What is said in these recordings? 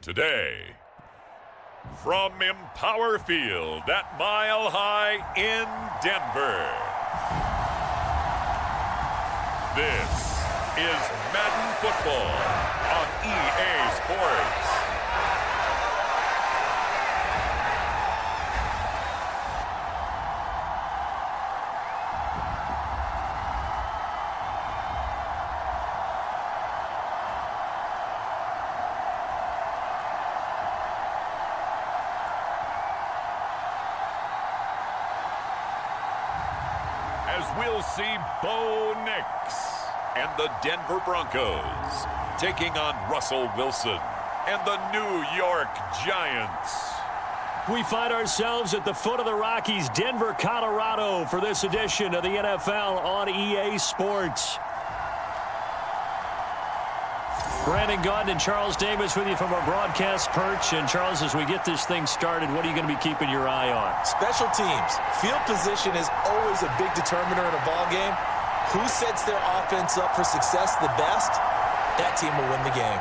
today. From Empower Field at Mile High in Denver, this is Madden Football on EA Sports. As we'll see Bo Nix and the Denver Broncos taking on Russell Wilson and the New York Giants. We find ourselves at the foot of the Rockies, Denver, Colorado, for this edition of the NFL on EA Sports. Brandon Gaudin and Charles Davis with you from our broadcast perch. And, Charles, as we get this thing started, what are you going to be keeping your eye on? Special teams. Field position is always a big determiner in a ball game. Who sets their offense up for success the best, that team will win the game.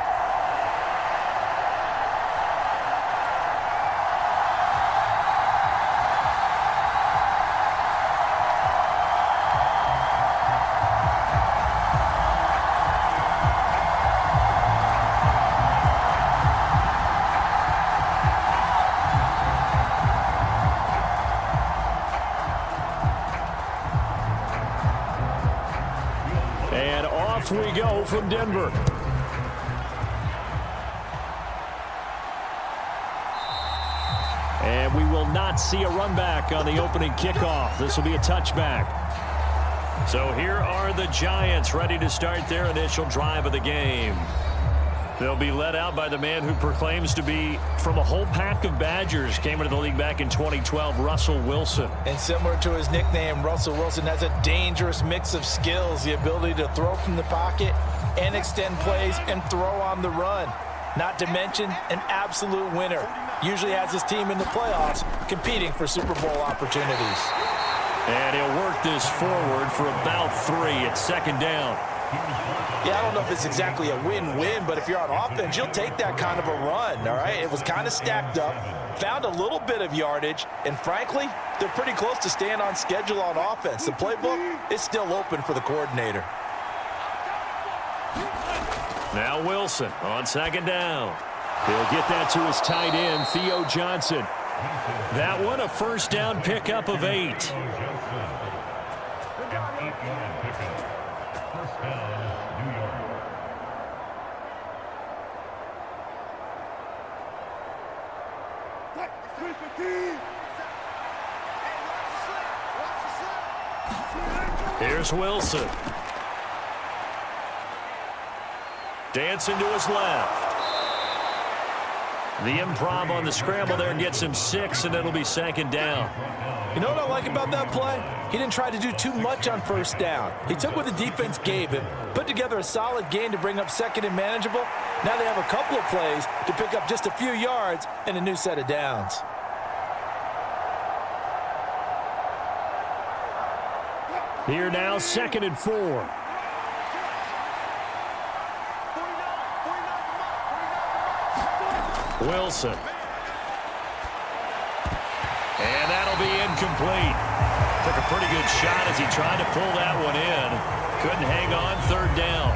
And off we go from Denver. And we will not see a run back on the opening kickoff. This will be a touchback. So here are the Giants ready to start their initial drive of the game. They'll be led out by the man who proclaims to be from a whole pack of Badgers. Came into the league back in 2012, Russell Wilson. And similar to his nickname, Russell Wilson has a dangerous mix of skills. The ability to throw from the pocket and extend plays and throw on the run. Not to mention an absolute winner. Usually has his team in the playoffs competing for Super Bowl opportunities. And he'll work this forward for about 3 at second down. Yeah, I don't know if it's exactly a win-win, but if you're on offense, you'll take that kind of a run, all right? It was kind of stacked up, found a little bit of yardage, and frankly, they're pretty close to staying on schedule on offense. The playbook is still open for the coordinator. Now Wilson on second down. He'll get that to his tight end, Theo Johnson. That one a first down pickup of 8. Here's Wilson. Dancing to his left. The improv on the scramble there gets him 6, and it'll be second down. You know what I like about that play? He didn't try to do too much on first down. He took what the defense gave him, put together a solid gain to bring up second and manageable. Now they have a couple of plays to pick up just a few yards and a new set of downs. Here now, 2nd and 4. Wilson. And that'll be incomplete. Took a pretty good shot as he tried to pull that one in. Couldn't hang on, 3rd down.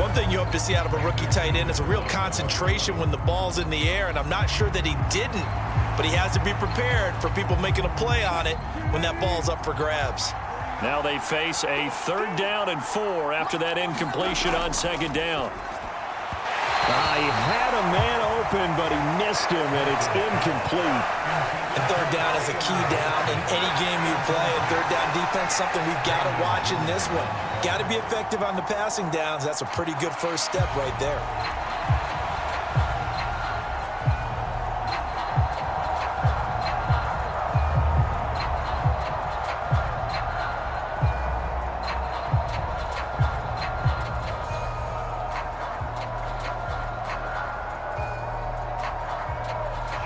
One thing you hope to see out of a rookie tight end is a real concentration when the ball's in the air, and I'm not sure that he didn't, but he has to be prepared for people making a play on it when that ball's up for grabs. Now they face a 3rd down and 4 after that incompletion on 2nd down. He had a man open, but he missed him, and it's incomplete. And 3rd down is a key down in any game you play. And 3rd down defense, something we've got to watch in this one. Got to be effective on the passing downs. That's a pretty good first step right there.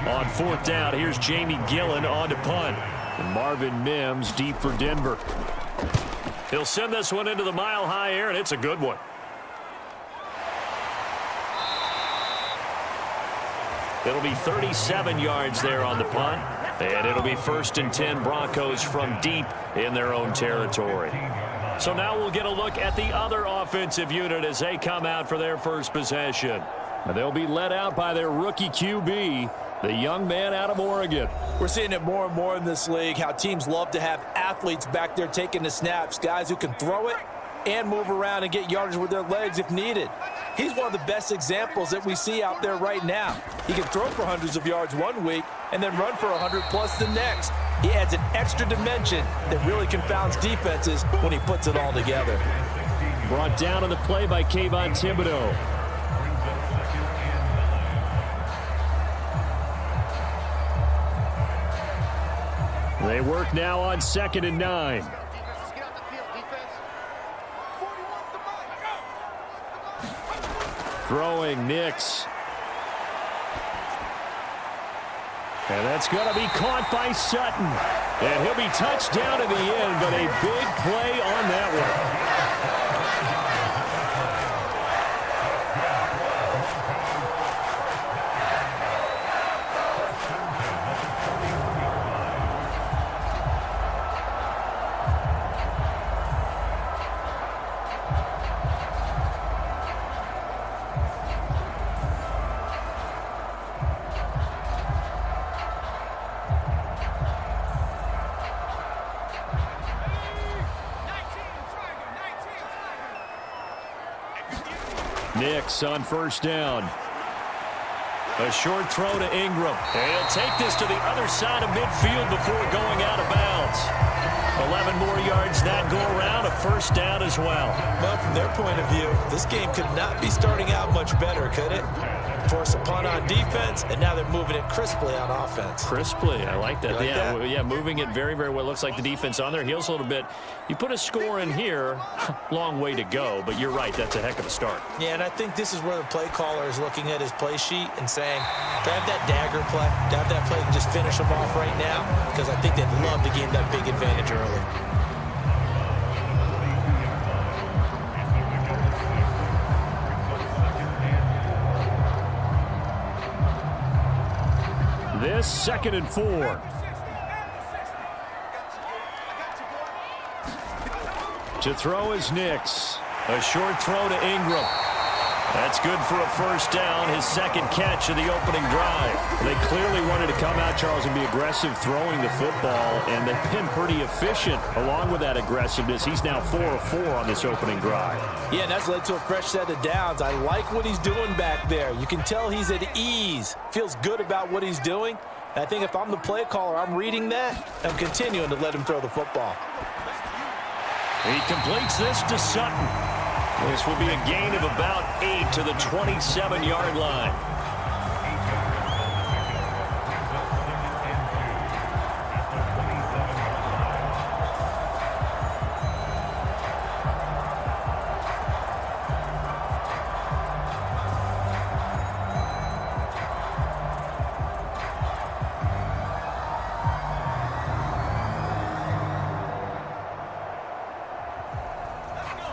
On 4th down, here's Jamie Gillen on to punt. And Marvin Mims deep for Denver. He'll send this one into the mile-high air, and it's a good one. It'll be 37 yards there on the punt. And it'll be 1st and 10 Broncos from deep in their own territory. So now we'll get a look at the other offensive unit as they come out for their first possession. They'll be led out by their rookie QB, the young man out of Oregon. We're seeing it more and more in this league, how teams love to have athletes back there taking the snaps, guys who can throw it and move around and get yardage with their legs if needed. He's one of the best examples that we see out there right now. He can throw for hundreds of yards one week and then run for 100+ the next. He adds an extra dimension that really confounds defenses when he puts it all together. Brought down on the play by Kayvon Thibodeau. They work now on 2nd and 9. Throwing Nix. And that's going to be caught by Sutton. And he'll be touched down in the end, but a big play on that one. Nix on 1st down. A short throw to Ingram. And he'll take this to the other side of midfield before going out of bounds. 11 more yards that go around, a 1st down as well. Well, from their point of view, this game could not be starting out much better, could it? Force a punt on defense, and now they're moving it crisply on offense. Crisply, I like that. Like that? Yeah, moving it very, very well. Looks like the defense on their heels a little bit. You put a score in here, long way to go, but you're right, that's a heck of a start. Yeah, and I think this is where the play caller is looking at his play sheet and saying, do I have that dagger play? Do I have that play to just finish them off right now? Because I think they'd love to gain that big advantage early. This 2nd and 4. To throw is Nix. A short throw to Ingram. That's good for a 1st down, his 2nd catch of the opening drive. They clearly wanted to come out, Charles, and be aggressive throwing the football, and they've been pretty efficient along with that aggressiveness. He's now 4 of 4 on this opening drive. Yeah, and that's led to a fresh set of downs. I like what he's doing back there. You can tell he's at ease, feels good about what he's doing. And I think if I'm the play caller, I'm reading that. I'm continuing to let him throw the football. He completes this to Sutton. This will be a gain of about 8 to the 27-yard line.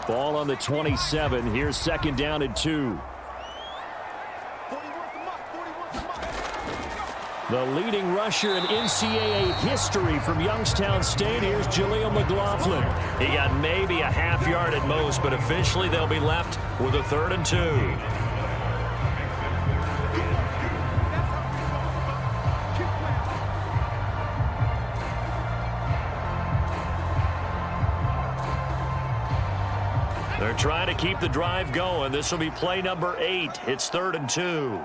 Ball on the 27. Here's 2nd down and 2. The leading rusher in NCAA history from Youngstown State. Here's Jaleel McLaughlin. He got maybe a half yard at most, but officially they'll be left with a 3rd and 2. They're trying to keep the drive going. This will be play number 8. It's 3rd and 2.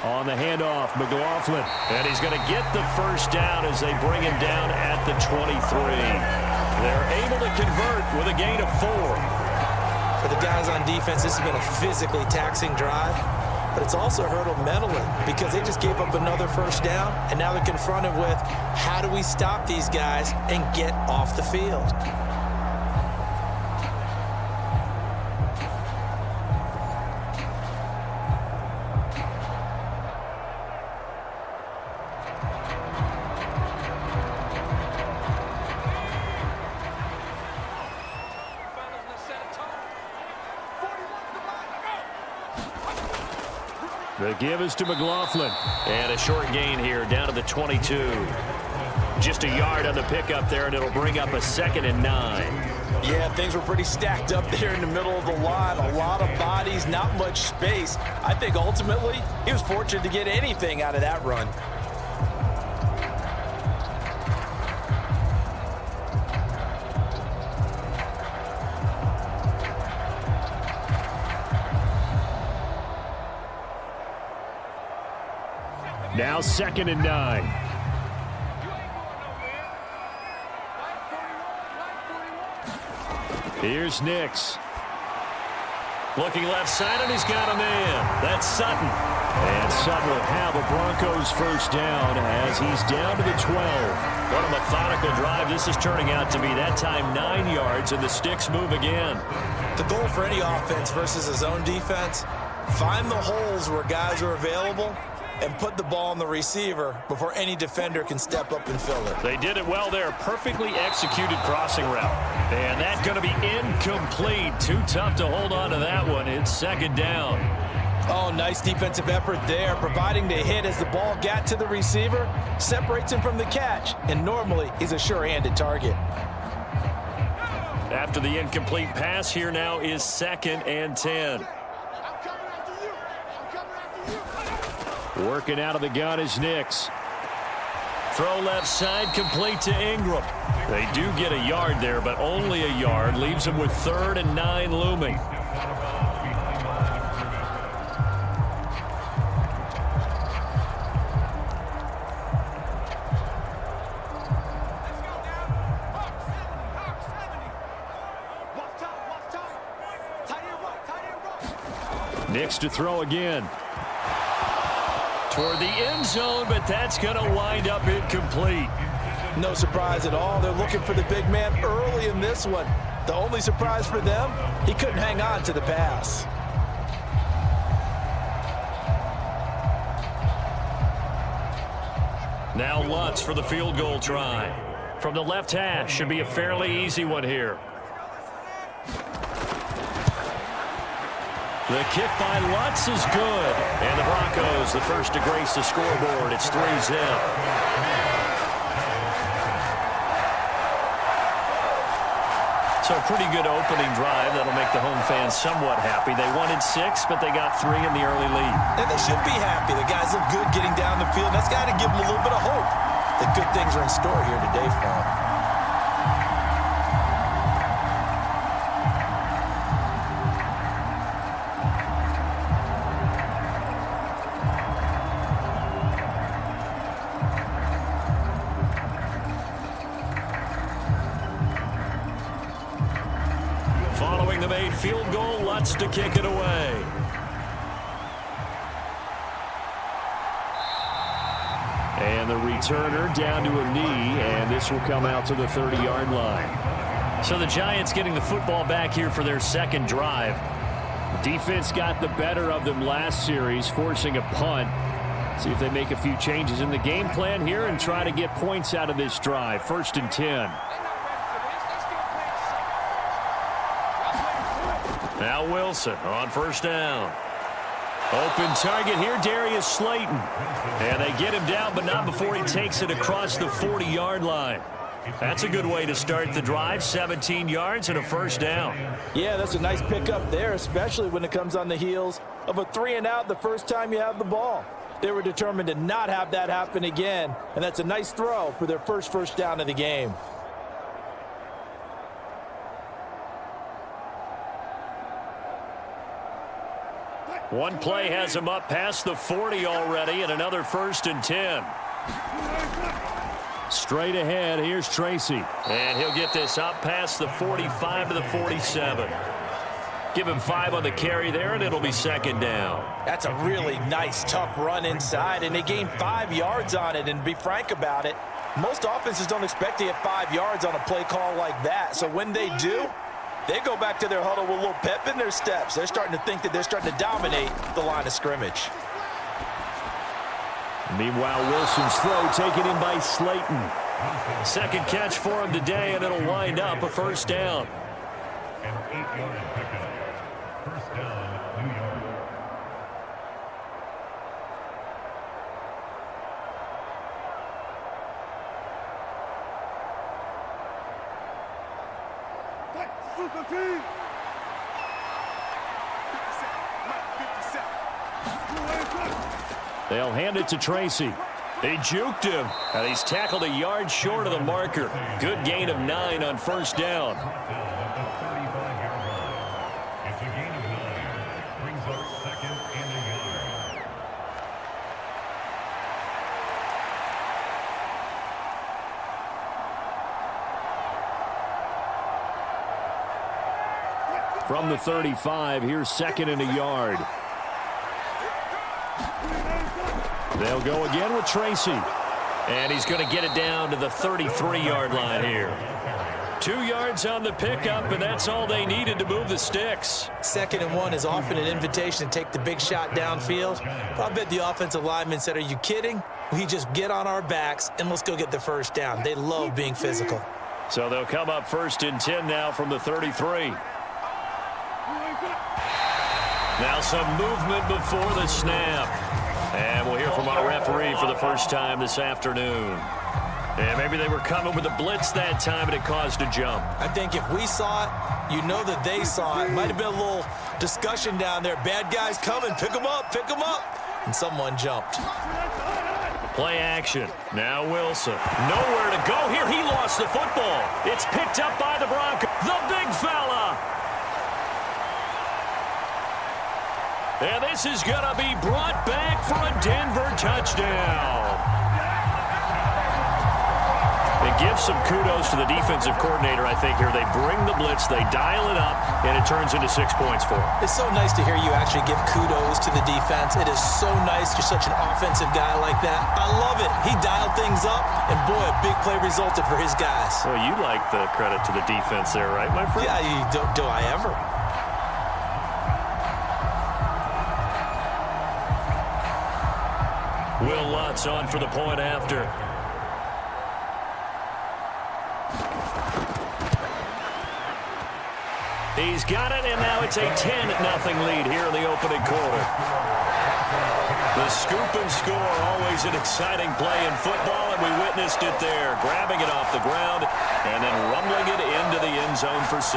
On the handoff, McLaughlin. And he's going to get the 1st down as they bring him down at the 23. They're able to convert with a gain of 4. For the guys on defense, this has been a physically taxing drive. But it's also hurt them mentally because they just gave up another 1st down, and now they're confronted with how do we stop these guys and get off the field. The give is to McLaughlin. And a short gain here down to the 22. Just a yard on the pickup there, and it'll bring up a 2nd and 9. Yeah, things were pretty stacked up there in the middle of the line. A lot of bodies, not much space. I think ultimately he was fortunate to get anything out of that run. Now 2nd and 9. Here's Nix. Looking left side, and he's got a man. That's Sutton. And Sutton will have a Broncos first down as he's down to the 12. What a methodical drive this is turning out to be. That time 9 yards, and the sticks move again. The goal for any offense versus a zone defense, find the holes where guys are available and put the ball on the receiver before any defender can step up and fill it. They did it well there. Perfectly executed crossing route. And that's going to be incomplete. Too tough to hold on to that one. It's 2nd down. Oh, nice defensive effort there, providing the hit as the ball got to the receiver, separates him from the catch, and normally he's a sure-handed target. After the incomplete pass, here now is 2nd and 10. Working out of the gun is Nix. Throw left side, complete to Ingram. They do get a yard there, but only a yard. Leaves them with 3rd and 9 looming. Nix to throw again. Toward the end zone, but that's going to wind up incomplete. No surprise at all. They're looking for the big man early in this one. The only surprise for them, he couldn't hang on to the pass. Now Lutz for the field goal try. From the left hash, should be a fairly easy one here. The kick by Lutz is good. And the Broncos, the first to grace the scoreboard. It's 3-zip. So a pretty good opening drive. That'll make the home fans somewhat happy. They wanted 6, but they got 3 in the early lead. And they should be happy. The guys look good getting down the field. That's got to give them a little bit of hope that good things are in store here today for them. Following the made field goal, Lutz to kick it away. And the returner down to a knee, and this will come out to the 30-yard line. So the Giants getting the football back here for their 2nd drive. Defense got the better of them last series, forcing a punt. See if they make a few changes in the game plan here and try to get points out of this drive. 1st and 10. Now Wilson on 1st down. Open target here, Darius Slayton. And they get him down, but not before he takes it across the 40-yard line. That's a good way to start the drive. 17 yards and a 1st down. Yeah, that's a nice pickup there, especially when it comes on the heels of a 3-and-out the first time you have the ball. They were determined to not have that happen again, and that's a nice throw for their first down of the game. One play has him up past the 40 already, and another 1st and 10. Straight ahead, here's Tracy. And he'll get this up past the 45 to the 47. Give him 5 on the carry there, and it'll be 2nd down. That's a really nice, tough run inside, and they gained 5 yards on it. And to be frank about it, most offenses don't expect to get 5 yards on a play call like that. So when they do, they go back to their huddle with a little pep in their steps. They're starting to think that they're starting to dominate the line of scrimmage. Meanwhile, Wilson's throw taken in by Slayton. 2nd catch for him today, and it'll wind up a 1st down. An 8-yard pickup. 1st down, New York. They'll hand it to Tracy. They juked him, and he's tackled a yard short of the marker. Good gain of 9 on first down. It's a gain of 9. Brings up 2nd and a yard. From the 35, here's 2nd and a yard. They'll go again with Tracy. And he's going to get it down to the 33-yard line here. 2 yards on the pickup, and that's all they needed to move the sticks. 2nd and 1 is often an invitation to take the big shot downfield. But I bet the offensive lineman said, are you kidding? We just get on our backs, and let's go get the first down. They love being physical. So they'll come up 1st and 10 now from the 33. Now some movement before the snap. And we'll hear from our referee for the first time this afternoon. And maybe they were coming with a blitz that time, and it caused a jump. I think if we saw it, you know that they saw it. Might have been a little discussion down there. Bad guys coming. Pick them up. Pick them up. And someone jumped. Play action. Now Wilson. Nowhere to go here. He lost the football. It's picked up by the Broncos. The big fella. And this is going to be brought back for a Denver touchdown. It gives some kudos to the defensive coordinator, I think, here. They bring the blitz, they dial it up, and it turns into 6 points for them. It's so nice to hear you actually give kudos to the defense. It is so nice. You're such an offensive guy like that. I love it. He dialed things up, and boy, a big play resulted for his guys. Well, you like the credit to the defense there, right, my friend? Yeah, do I ever? Will Lutz on for the point after. He's got it, and now it's a 10-0 lead here in the opening quarter. The scoop and score, always an exciting play in football, and we witnessed it there. Grabbing it off the ground and then rumbling it into the end zone for 6.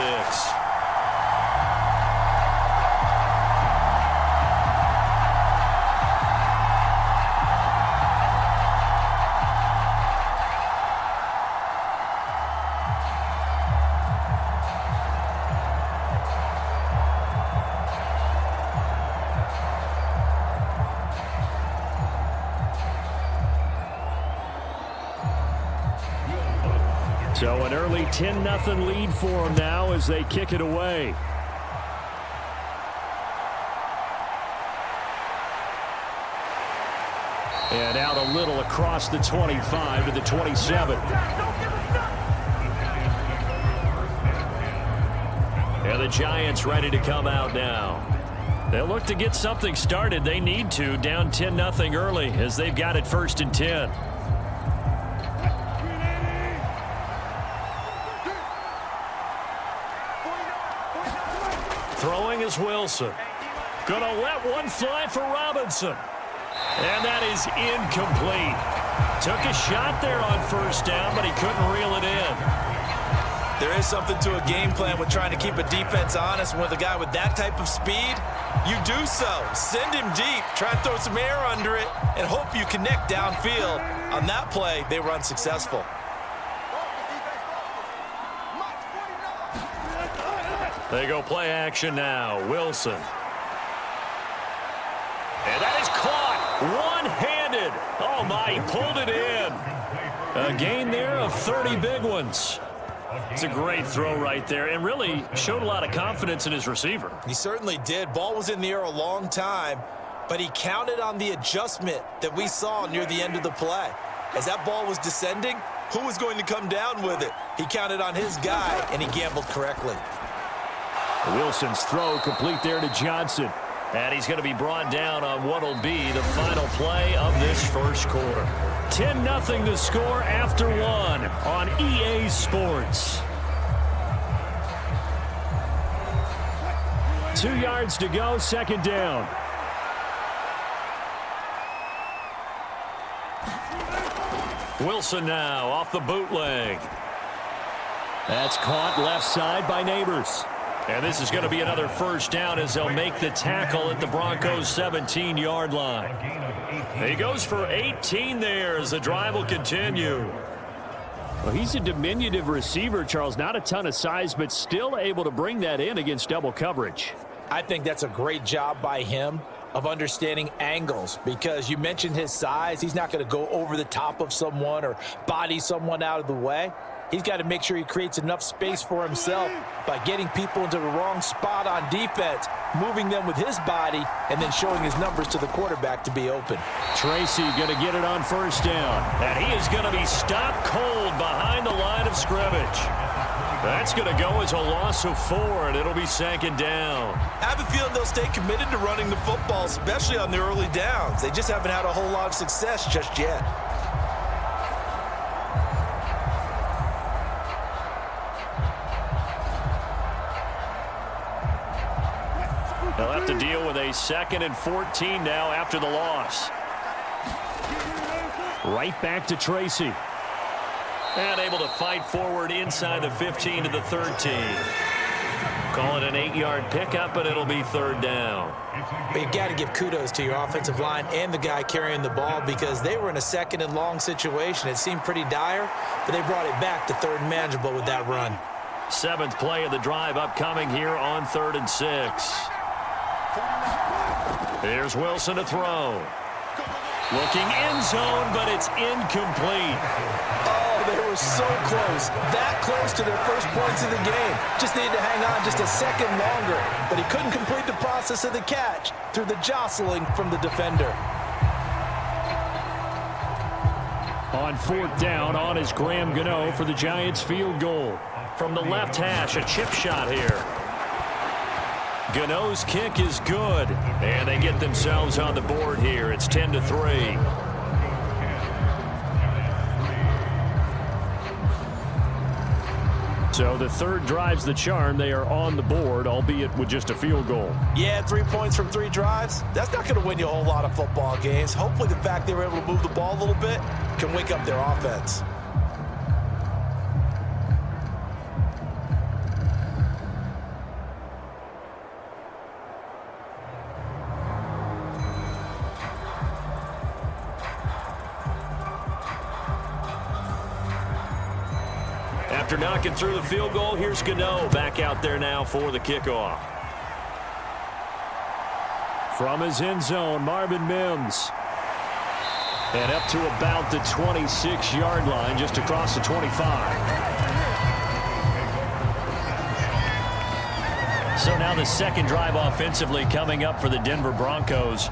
So an early 10-0 lead for them now as they kick it away. And out a little across the 25 to the 27. And the Giants ready to come out now. They'll look to get something started. They need to, down 10-0 early as they've got it 1st and 10. Throwing is Wilson. Gonna let one fly for Robinson. And that is incomplete. Took a shot there on 1st down, but he couldn't reel it in. There is something to a game plan with trying to keep a defense honest. With a guy with that type of speed, you do so. Send him deep, try and throw some air under it, and hope you connect downfield. On that play, they were unsuccessful. They go play action now. Wilson. And that is caught one-handed. Oh, my, he pulled it in. A gain there of 30 big ones. It's a great throw right there and really showed a lot of confidence in his receiver. He certainly did. Ball was in the air a long time, but he counted on the adjustment that we saw near the end of the play. As that ball was descending, who was going to come down with it? He counted on his guy, and he gambled correctly. Wilson's throw complete there to Johnson. And he's going to be brought down on what will be the final play of this first quarter. 10-0 to score after 1 on EA Sports. 2 yards to go, 2nd down. Wilson now off the bootleg. That's caught left side by Neighbors. And this is going to be another first down as they'll make the tackle at the Broncos' 17-yard line. He goes for 18 there as the drive will continue. Well, he's a diminutive receiver, Charles. Not a ton of size, but still able to bring that in against double coverage. I think that's a great job by him of understanding angles, because you mentioned his size. He's not going to go over the top of someone or body someone out of the way. He's got to make sure he creates enough space for himself by getting people into the wrong spot on defense, moving them with his body, and then showing his numbers to the quarterback to be open. Tracy going to get it on first down. And he is going to be stopped cold behind the line of scrimmage. That's going to go as a loss of 4, and it'll be second down. I have a feeling they'll stay committed to running the football, especially on the early downs. They just haven't had a whole lot of success just yet. They'll have to deal with a 2nd and 14 now after the loss. Right back to Tracy. And able to fight forward inside the 15 to the 13. Call it an 8-yard pickup, but it'll be third down. But you got to give kudos to your offensive line and the guy carrying the ball, because they were in a 2nd and long situation. It seemed pretty dire, but they brought it back to 3rd and manageable with that run. 7th play of the drive upcoming here on 3rd and 6. Here's Wilson to throw. Looking end zone, but it's incomplete. Oh, they were so close. That close to their first points of the game. Just needed to hang on just a second longer. But he couldn't complete the process of the catch through the jostling from the defender. On 4th down, on is Graham Gano for the Giants field goal. From the left hash, a chip shot here. Gano's kick is good, and they get themselves on the board here. It's 10-3. So the third drive's the charm. They are on the board, albeit with just a field goal. Yeah, 3 points from 3 drives. That's not going to win you a whole lot of football games. Hopefully the fact they were able to move the ball a little bit can wake up their offense. After knocking through the field goal, here's Gano back out there now for the kickoff. From his end zone, Marvin Mims. And up to about the 26-yard line, just across the 25. So now the second drive offensively coming up for the Denver Broncos.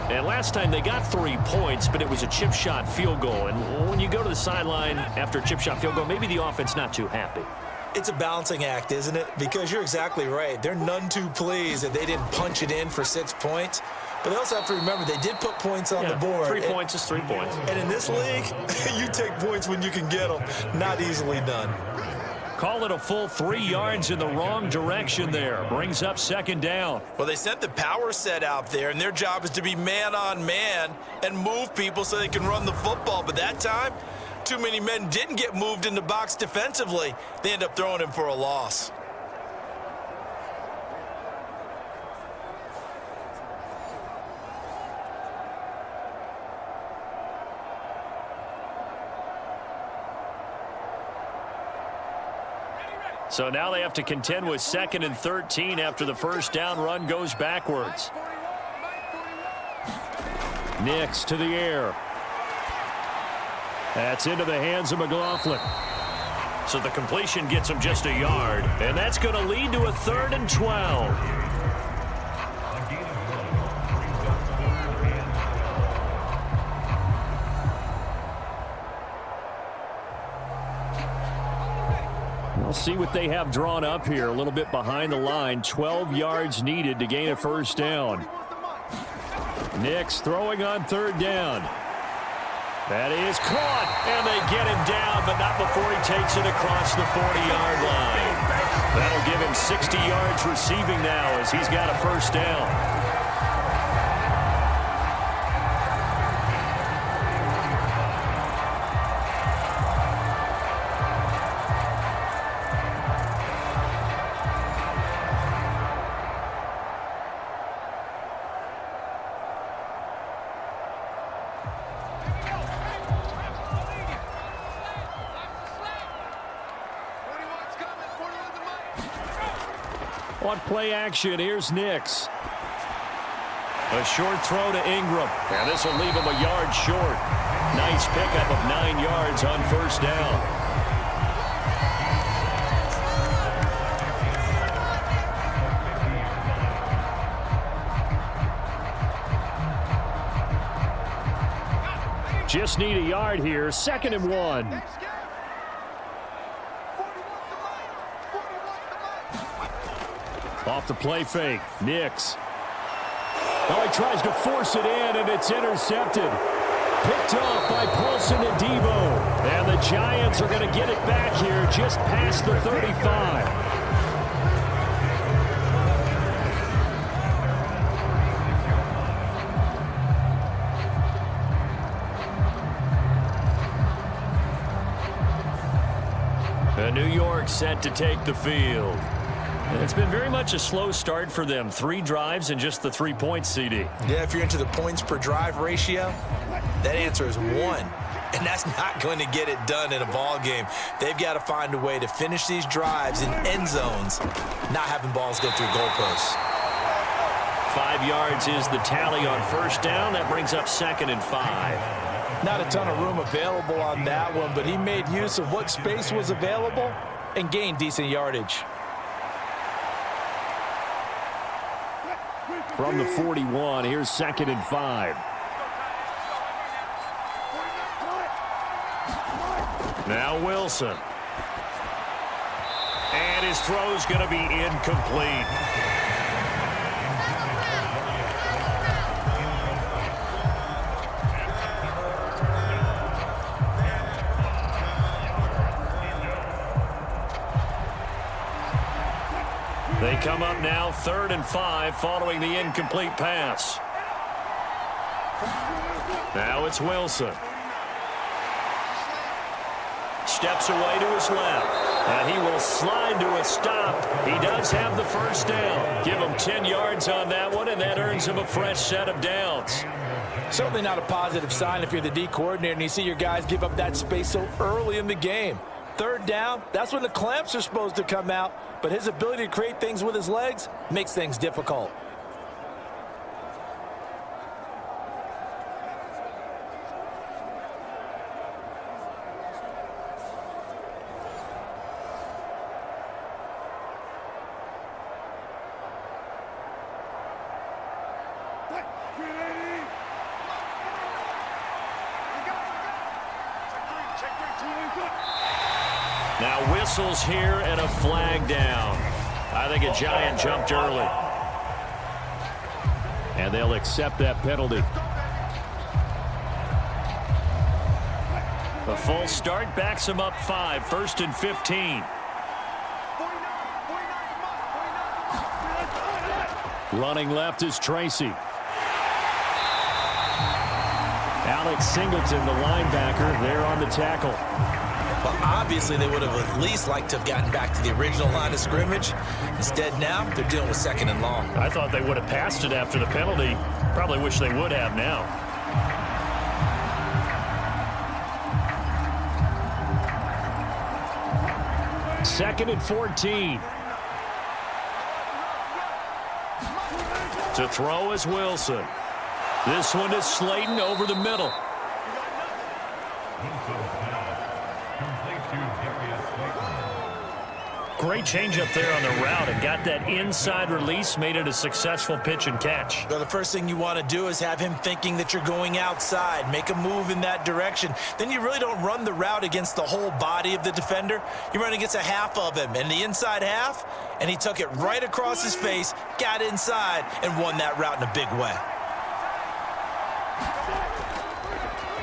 And last time they got 3 points, but it was a chip shot field goal. And when you go to the sideline after a chip shot field goal, maybe the offense not too happy. It's a balancing act, isn't it? Because you're exactly right. They're none too pleased that they didn't punch it in for 6 points. But they also have to remember they did put points on the board. 3 points is 3 points. And in this league, you take points when you can get them. Not easily done. Call it a full 3 yards in the wrong direction there. Brings up second down. Well, they sent the power set out there, and their job is to be man-on-man and move people so they can run the football. But that time, too many men didn't get moved in the box defensively. They end up throwing him for a loss. So now they have to contend with 2nd and 13 after the first down run goes backwards. Nix to the air. That's into the hands of McLaughlin. So the completion gets him just a yard, and that's going to lead to a 3rd and 12. We'll see what they have drawn up here. A little bit behind the line. 12 yards needed to gain a first down. Nix throwing on 3rd down. That is caught, and they get him down, but not before he takes it across the 40-yard line. That'll give him 60 yards receiving now as he's got a first down. want play action. Here's Nix. A short throw to Ingram. And this will leave him a yard short. Nice pickup of 9 yards on first down. Just need a yard here. 2nd and 1. Off the play fake. Nix. Oh, he tries to force it in, and it's intercepted. Picked off by Paulson and Debo. And the Giants are going to get it back here just past the 35. New York set to take the field. It's been very much a slow start for them. 3 drives and just the 3 points, CD. Yeah, if you're into the points per drive ratio, that answer is 1. And that's not going to get it done in a ball game. They've got to find a way to finish these drives in end zones, not having balls go through goalposts. 5 yards is the tally on first down. That brings up 2nd and 5. Not a ton of room available on that one, but he made use of what space was available and gained decent yardage. From the 41, here's 2nd and 5. Now Wilson. And his throw's going to be incomplete. They come up now 3rd and 5 following the incomplete pass. Now it's Wilson. Steps away to his left. And he will slide to a stop. He does have the first down. Give him 10 yards on that one, and that earns him a fresh set of downs. Certainly not a positive sign if you're the D coordinator and you see your guys give up that space so early in the game. 3rd down, that's when the clamps are supposed to come out, but his ability to create things with his legs makes things difficult. Now whistles here and a flag down. I think a Giant jumped early. And they'll accept that penalty. A full start backs him up 5. 1st and 15. Running left is Tracy. Alex Singleton, the linebacker, there on the tackle. Well, obviously, they would have at least liked to have gotten back to the original line of scrimmage. Instead, now, they're dealing with 2nd and long. I thought they would have passed it after the penalty. Probably wish they would have now. Second and 14. To throw is Wilson. This one is Slayton over the middle. Great change up there on the route and got that inside release, made it a successful pitch and catch. Well, the first thing you want to do is have him thinking that you're going outside, make a move in that direction. Then you really don't run the route against the whole body of the defender. You run against a half of him, and the inside half, and he took it right across his face, got inside, and won that route in a big way.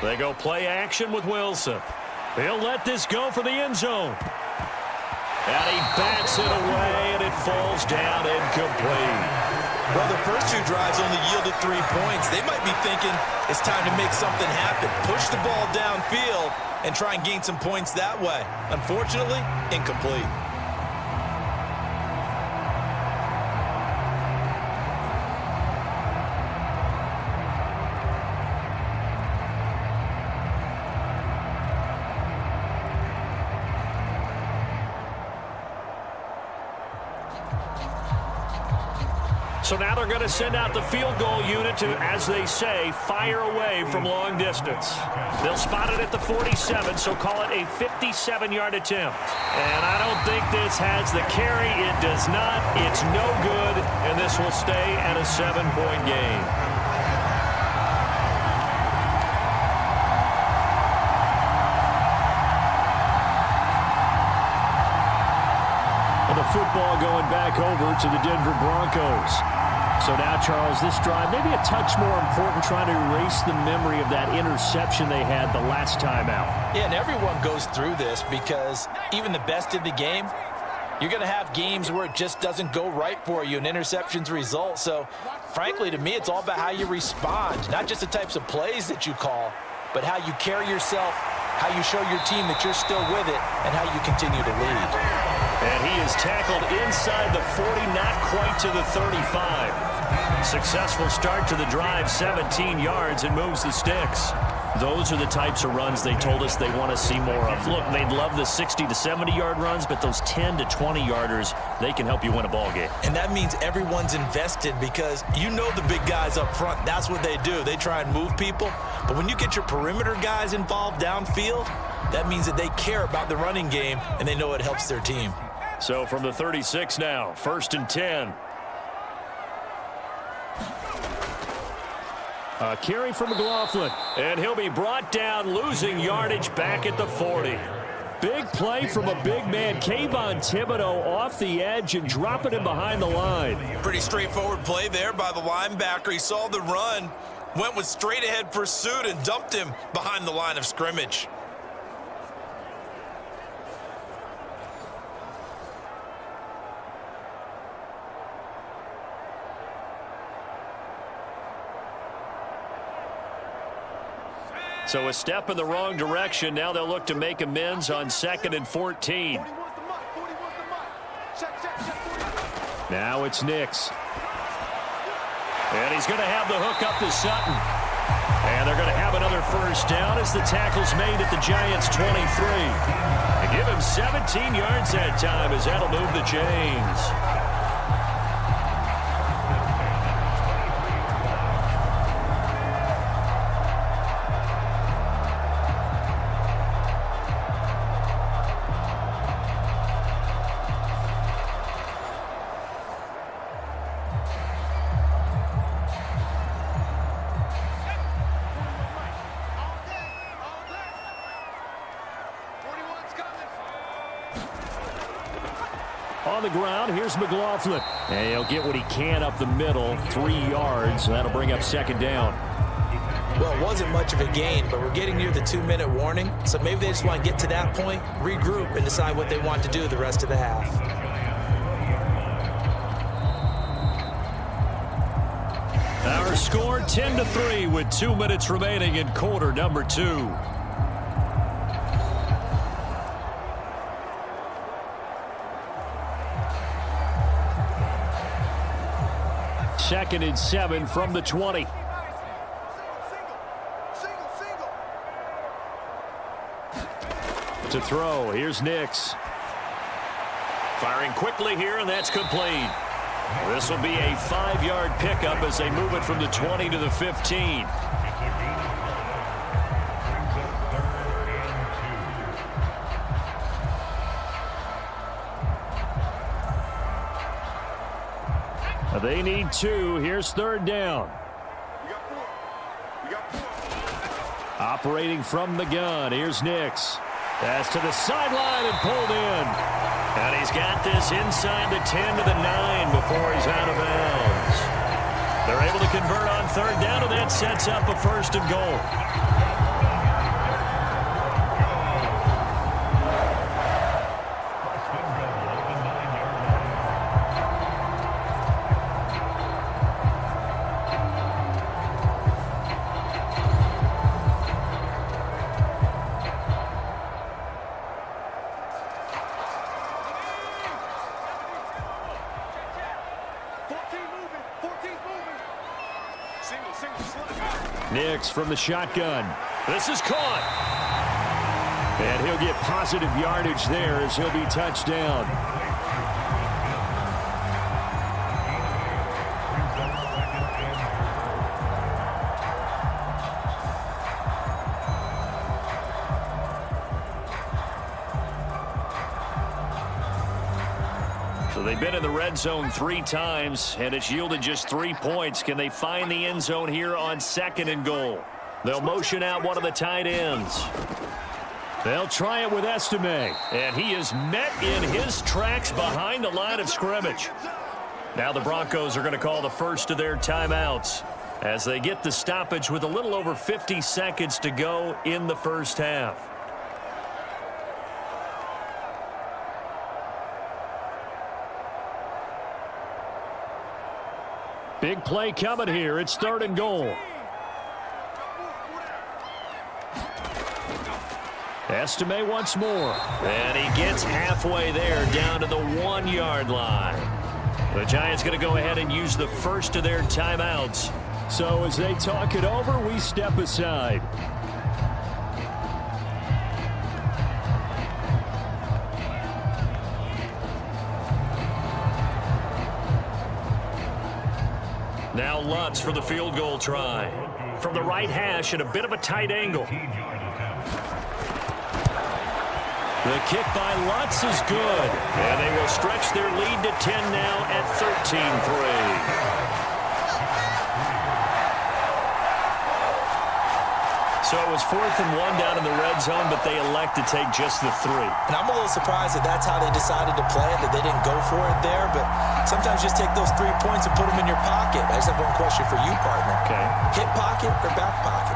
They go play action with Wilson. He'll let this go for the end zone. And he bats it away, and it falls down incomplete. Well, the first 2 drives only yielded 3 points. They might be thinking it's time to make something happen. Push the ball downfield and try and gain some points that way. Unfortunately, incomplete. So now they're going to send out the field goal unit to, as they say, fire away from long distance. They'll spot it at the 47, so call it a 57-yard attempt. And I don't think this has the carry. It does not. It's no good, and this will stay at a 7-point game. The football going back over to the Denver Broncos. So now, Charles, this drive maybe a touch more important, trying to erase the memory of that interception they had the last time out. Yeah, and everyone goes through this because even the best in the game, you're going to have games where it just doesn't go right for you and interceptions result. So, frankly, to me, it's all about how you respond, not just the types of plays that you call, but how you carry yourself, how you show your team that you're still with it, and how you continue to lead. And he is tackled inside the 40, not quite to the 35. Successful start to the drive, 17 yards, and moves the sticks. Those are the types of runs they told us they want to see more of. Look, they'd love the 60 to 70-yard runs, but those 10 to 20-yarders, they can help you win a ball game. And that means everyone's invested because you know the big guys up front, that's what they do. They try and move people. But when you get your perimeter guys involved downfield, that means that they care about the running game, and they know it helps their team. So from the 36 now, 1st and 10. A carry from McLaughlin. And he'll be brought down, losing yardage back at the 40. Big play from a big man. Kayvon Thibodeau off the edge and dropping him behind the line. Pretty straightforward play there by the linebacker. He saw the run, went with straight-ahead pursuit, and dumped him behind the line of scrimmage. So a step in the wrong direction. Now they'll look to make amends on 2nd and 14. Now it's Nix. And he's going to have the hook up to Sutton. And they're going to have another first down as the tackle's made at the Giants' 23. They give him 17 yards that time as that'll move the chains. On the ground, here's McLaughlin. And he'll get what he can up the middle, 3 yards. That'll bring up 2nd down. Well, it wasn't much of a gain, but we're getting near the 2-minute warning. So maybe they just want to get to that point, regroup, and decide what they want to do the rest of the half. Our score 10-3 with 2 minutes remaining in quarter number 2. Second and 7 from the 20. To throw, here's Nix. Firing quickly here, and that's complete. This will be a 5-yard pickup as they move it from the 20 to the 15. They need 2. Here's 3rd down. Operating from the gun. Here's Nix. That's to the sideline and pulled in. And he's got this inside the 10 to the 9 before he's out of bounds. They're able to convert on 3rd down, and that sets up a 1st and goal. Nix from the shotgun. This is caught. And he'll get positive yardage there as he'll be touched down. they've been in the red zone 3 times, and it's yielded just 3 points. Can they find the end zone here on 2nd and goal? They'll motion out one of the tight ends. They'll try it with Estime, and he is met in his tracks behind the line of scrimmage. Now the Broncos are going to call the first of their timeouts as they get the stoppage with a little over 50 seconds to go in the first half. Big play coming here. It's 3rd and goal. Estime once more. And he gets halfway there down to the 1-yard line. The Giants going to go ahead and use the first of their timeouts. So as they talk it over, we step aside. Now Lutz for the field goal try. From the right hash at a bit of a tight angle. The kick by Lutz is good. And they will stretch their lead to 10 now at 13-3. So it was 4th and 1 down in the red zone, but they elect to take just the 3. And I'm a little surprised that that's how they decided to play it, that they didn't go for it there. But sometimes just take those 3 points and put them in your pocket. I just have one question for you, partner. Okay. Hip pocket or back pocket?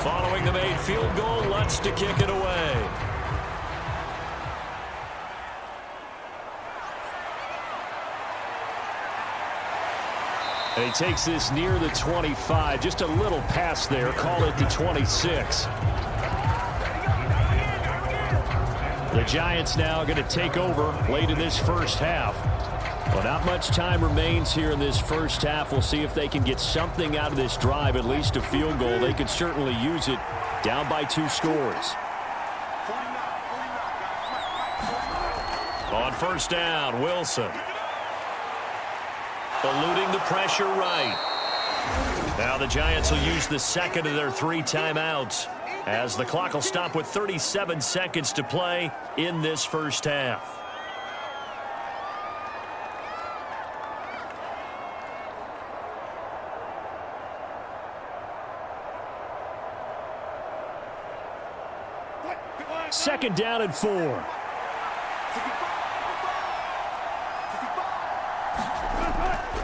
Following the made field goal, Lutz to kick it away. And he takes this near the 25. Just a little pass there. Call it the 26. The Giants now going to take over late in this first half. Well, not much time remains here in this first half. We'll see if they can get something out of this drive, at least a field goal. They could certainly use it down by 2 scores. On first down, Wilson. Eluding the pressure right. Now the Giants will use the second of their 3 timeouts as the clock will stop with 37 seconds to play in this first half. Second down and 4.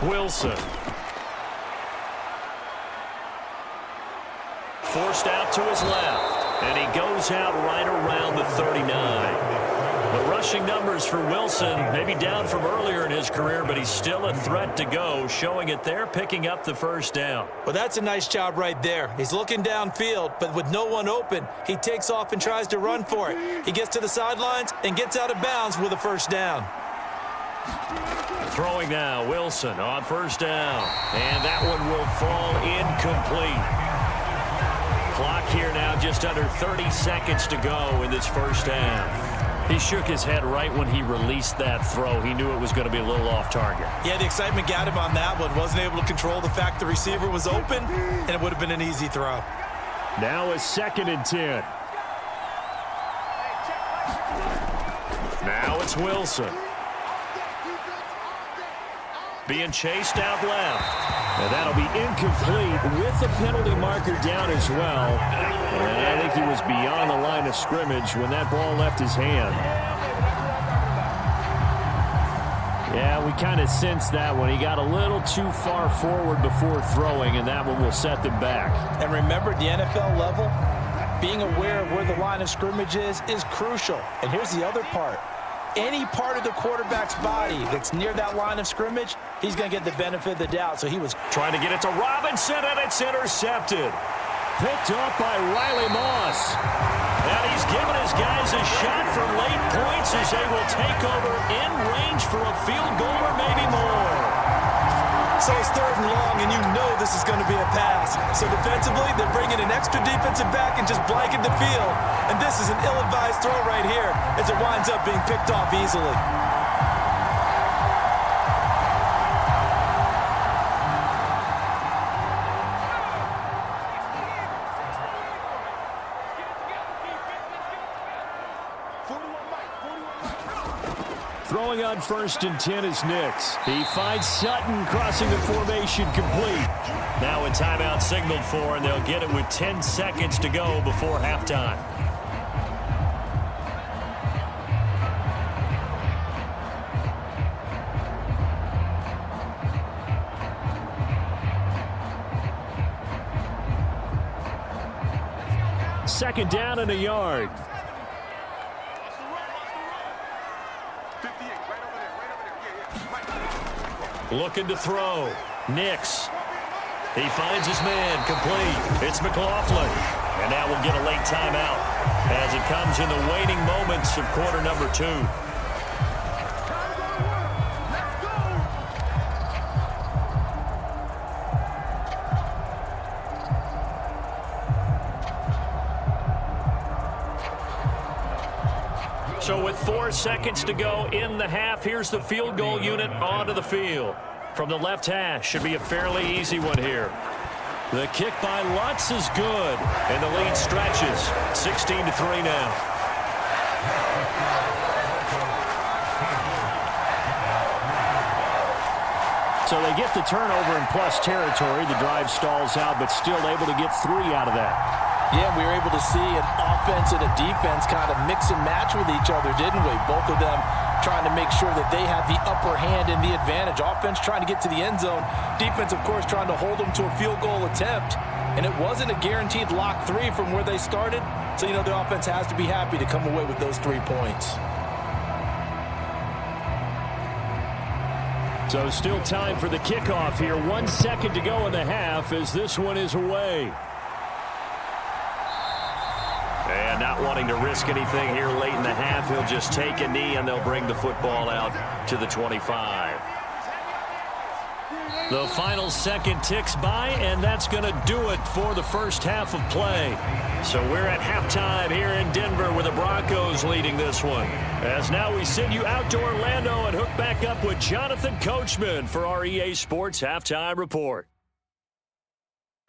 Wilson. Forced out to his left. And he goes out right around the 39. The rushing numbers for Wilson maybe down from earlier in his career, but he's still a threat to go, showing it there, picking up the first down. Well, that's a nice job right there. He's looking downfield, but with no one open, he takes off and tries to run for it. He gets to the sidelines and gets out of bounds with a first down. Throwing now, Wilson on first down. And that one will fall incomplete. Clock here now just under 30 seconds to go in this first half. He shook his head right when he released that throw. He knew it was going to be a little off target. Yeah, the excitement got him on that one. Wasn't able to control the fact the receiver was open, and it would have been an easy throw. Now a 2nd and 10. Now it's Wilson. Being chased out left. And that'll be incomplete with the penalty marker down as well. And I think he was beyond the line of scrimmage when that ball left his hand. Yeah, we kind of sensed that one. He got a little too far forward before throwing, and that one will set them back. And remember, the NFL level, being aware of where the line of scrimmage is crucial. And here's the other part. Any part of the quarterback's body that's near that line of scrimmage, he's going to get the benefit of the doubt. So he was trying to get it to Robinson, and it's intercepted. Picked off by Riley Moss. And he's given his guys a shot for late points as they will take over in range for a field goal or maybe more. So it's 3rd and long, and you know this is going to be a pass. So defensively, they're bringing an extra defensive back and just blanket the field. And this is an ill-advised throw right here as it winds up being picked off easily. Throwing on 1st and 10 is Nix. He finds Sutton crossing the formation complete. Now a timeout signaled for, and they'll get it with 10 seconds to go before halftime. Second down and a yard. Looking to throw. Nix. He finds his man complete. It's McLaughlin. And now we'll get a late timeout as it comes in the waning moments of quarter number 2. So with 4 seconds to go in the half, here's the field goal unit onto the field. From the left hash, should be a fairly easy one here. The kick by Lutz is good, and the lead stretches. 16-3 now. So they get the turnover in plus territory. The drive stalls out, but still able to get 3 out of that. Yeah, we were able to see an offense and a defense kind of mix and match with each other, didn't we? Both of them trying to make sure that they have the upper hand and the advantage. Offense trying to get to the end zone. Defense, of course, trying to hold them to a field goal attempt. And it wasn't a guaranteed lock 3 from where they started. So, you know, the offense has to be happy to come away with those 3 points. So still time for the kickoff here. 1 second to go in the half as this one is away. And not wanting to risk anything here late in the half, he'll just take a knee and they'll bring the football out to the 25. The final second ticks by, and that's going to do it for the first half of play. So we're at halftime here in Denver with the Broncos leading this one. As now we send you out to Orlando and hook back up with Jonathan Coachman for our EA Sports Halftime Report.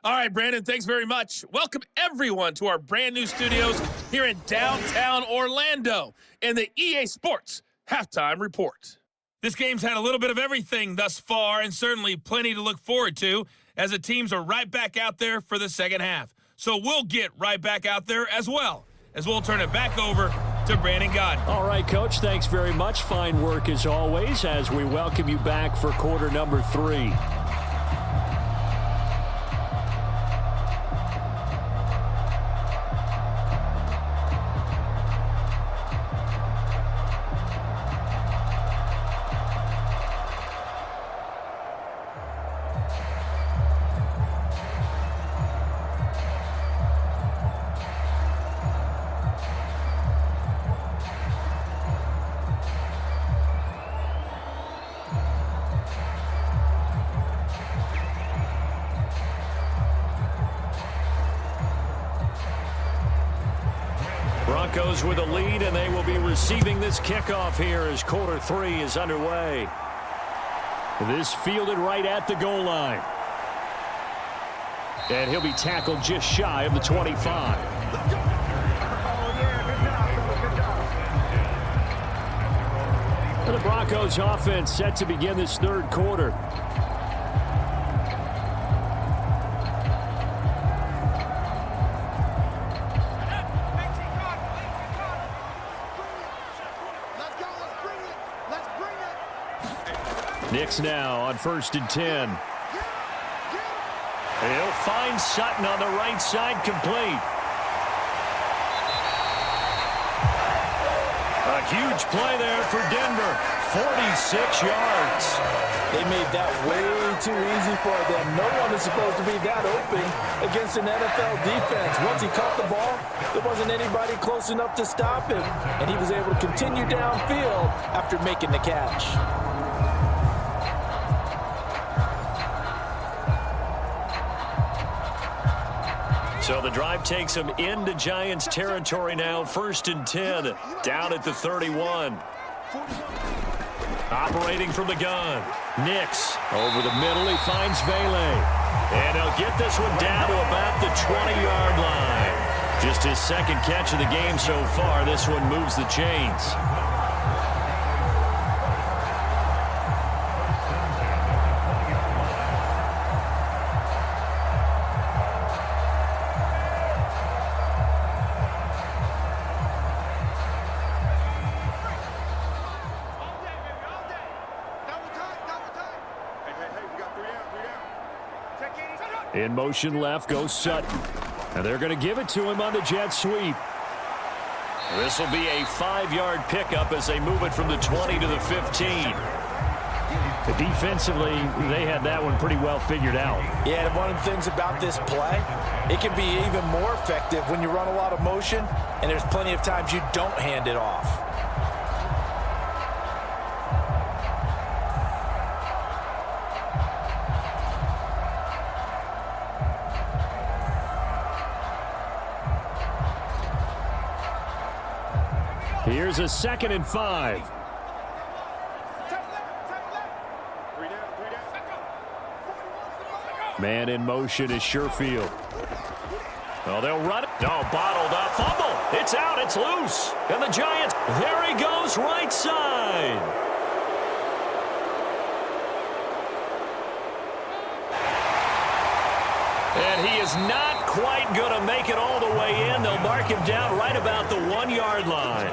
All right, Brandon, thanks very much. Welcome, everyone, to our brand new studios here in downtown Orlando in the EA Sports Halftime Report. This game's had a little bit of everything thus far and certainly plenty to look forward to as the teams are right back out there for the second half. So we'll get right back out there as well as we'll turn it back over to Brandon Godden. All right, Coach, thanks very much. Fine work as always as we welcome you back for quarter number 3. Broncos with a lead, and they will be receiving this kickoff here as quarter 3 is underway. This fielded right at the goal line. And he'll be tackled just shy of the 25. And the Broncos offense set to begin this third quarter. Nix now on 1st and 10. He'll find Sutton on the right side complete. A huge play there for Denver. 46 yards. They made that way too easy for them. No one is supposed to be that open against an NFL defense. Once he caught the ball, there wasn't anybody close enough to stop him. And he was able to continue downfield after making the catch. So the drive takes them into Giants territory now. 1st and 10, down at the 31. Operating from the gun. Nix over the middle. He finds Vele. And he'll get this one down to about the 20-yard line. Just his second catch of the game so far. This one moves the chains. In motion left goes Sutton. And they're going to give it to him on the jet sweep. This will be a 5-yard pickup as they move it from the 20 to the 15. Defensively, they had that one pretty well figured out. Yeah, and one of the things about this play, it can be even more effective when you run a lot of motion, and there's plenty of times you don't hand it off. Here's a 2nd and 5. Man in motion is Sherfield. Oh, they'll run it. No, bottled up. Fumble. It's out. It's loose. And the Giants, there he goes, right side. And he is not quite going to make it all the way in. They'll mark him down right about the 1-yard line.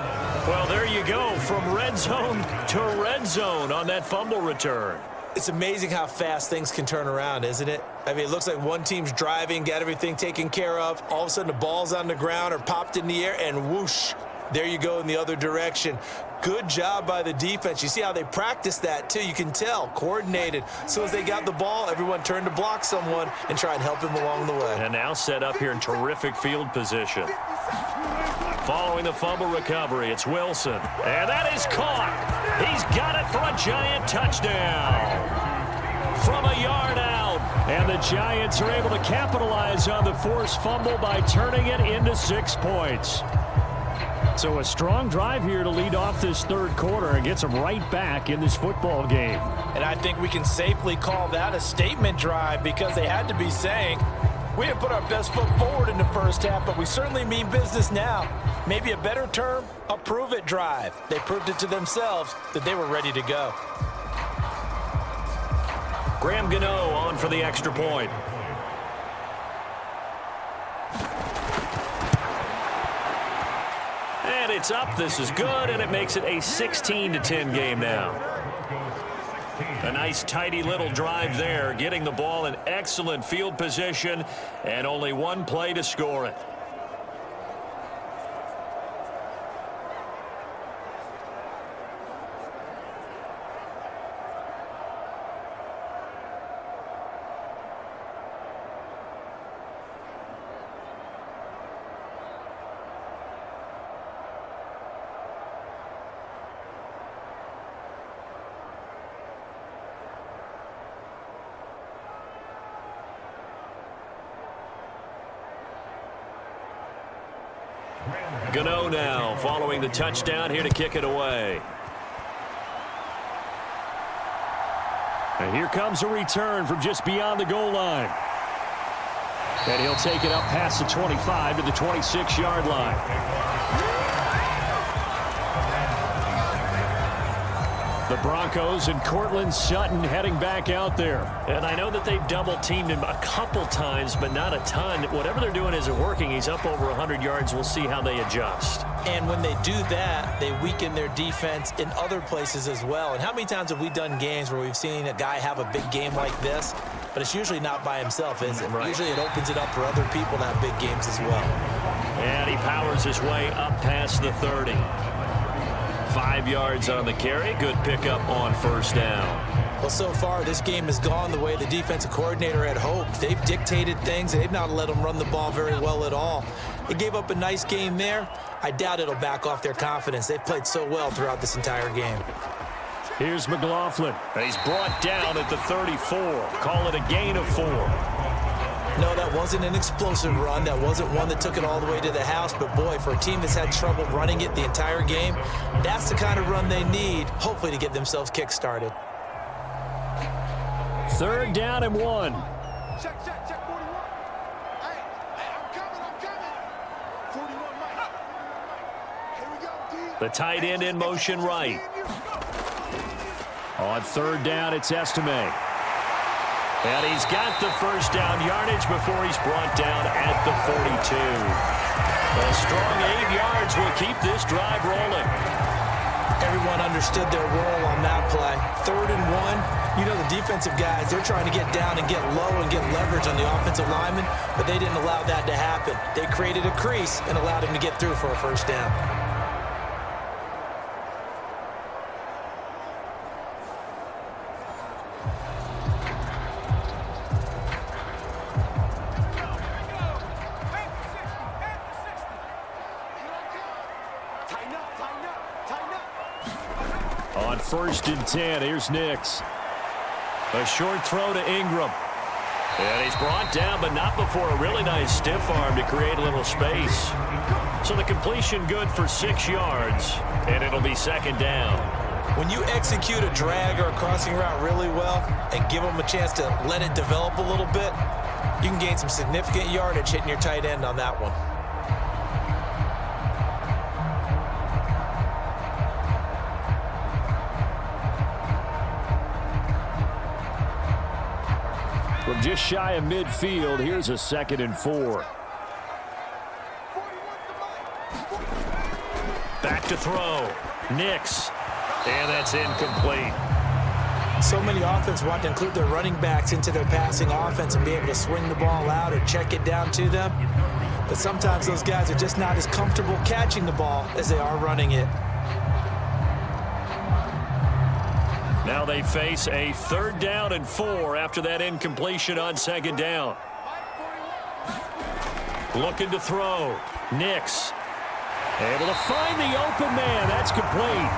Well, there you go, from red zone to red zone on that fumble return. It's amazing how fast things can turn around, isn't it? I mean, it looks like one team's driving, got everything taken care of. All of a sudden, the ball's on the ground or popped in the air, and whoosh, there you go in the other direction. Good job by the defense. You see how they practice that, too. You can tell, coordinated. As soon as they got the ball, everyone turned to block someone and try and help him along the way. And now set up here in terrific field position. Following the fumble recovery, it's Wilson. And that is caught. He's got it for a Giant touchdown. From a yard out. And the Giants are able to capitalize on the forced fumble by turning it into 6 points. So a strong drive here to lead off this 3rd quarter and gets them right back in this football game. And I think we can safely call that a statement drive because they had to be saying, we didn't put our best foot forward in the first half, but we certainly mean business now. Maybe a better term, a prove-it drive. They proved it to themselves that they were ready to go. Graham Gano on for the extra point. And it's up. This is good, and it makes it a 16-10 game now. A nice, tidy little drive there, getting the ball in excellent field position, and only one play to score it. Gano now following the touchdown here to kick it away. And here comes a return from just beyond the goal line. And he'll take it up past the 25 to the 26-yard line. The Broncos and Cortland Sutton heading back out there. And I know that they've double-teamed him a couple times, but not a ton. Whatever they're doing isn't working. He's up over 100 yards. We'll see how they adjust. And when they do that, they weaken their defense in other places as well. And how many times have we done games where we've seen a guy have a big game like this, but it's usually not by himself, is it? Right. Usually it opens it up for other people to have big games as well. And he powers his way up past the 30. 5 yards on the carry. Good pickup on first down. Well, so far, this game has gone the way the defensive coordinator had hoped. They've dictated things. They've not let them run the ball very well at all. They gave up a nice game there. I doubt it'll back off their confidence. They've played so well throughout this entire game. Here's McLaughlin. He's brought down at the 34. Call it a gain of 4. No, that wasn't an explosive run. That wasn't one that took it all the way to the house. But, boy, for a team that's had trouble running it the entire game, that's the kind of run they need, hopefully, to get themselves kick-started. 3rd down and 1. Check, 41. Hey, I'm coming. 41, Mike. Here we go, D. The tight end in motion right. On 3rd down, it's Estime. And he's got the first down yardage before he's brought down at the 42. A strong 8 yards will keep this drive rolling. Everyone understood their role on that play. 3rd and 1. You know the defensive guys, they're trying to get down and get low and get leverage on the offensive lineman, but they didn't allow that to happen. They created a crease and allowed him to get through for a first down. On 1st and 10, here's Nix. A short throw to Ingram. And he's brought down, but not before a really nice stiff arm to create a little space. So the completion good for 6 yards, and it'll be 2nd down. When you execute a drag or a crossing route really well and give them a chance to let it develop a little bit, you can gain some significant yardage hitting your tight end on that one. From just shy of midfield, here's a 2nd and 4. Back to throw. Nix. And that's incomplete. So many offenses want to include their running backs into their passing offense and be able to swing the ball out or check it down to them. But sometimes those guys are just not as comfortable catching the ball as they are running it. Now they face a 3rd down and 4 after that incompletion on 2nd down. Looking to throw. Nix. Able to find the open man. That's complete.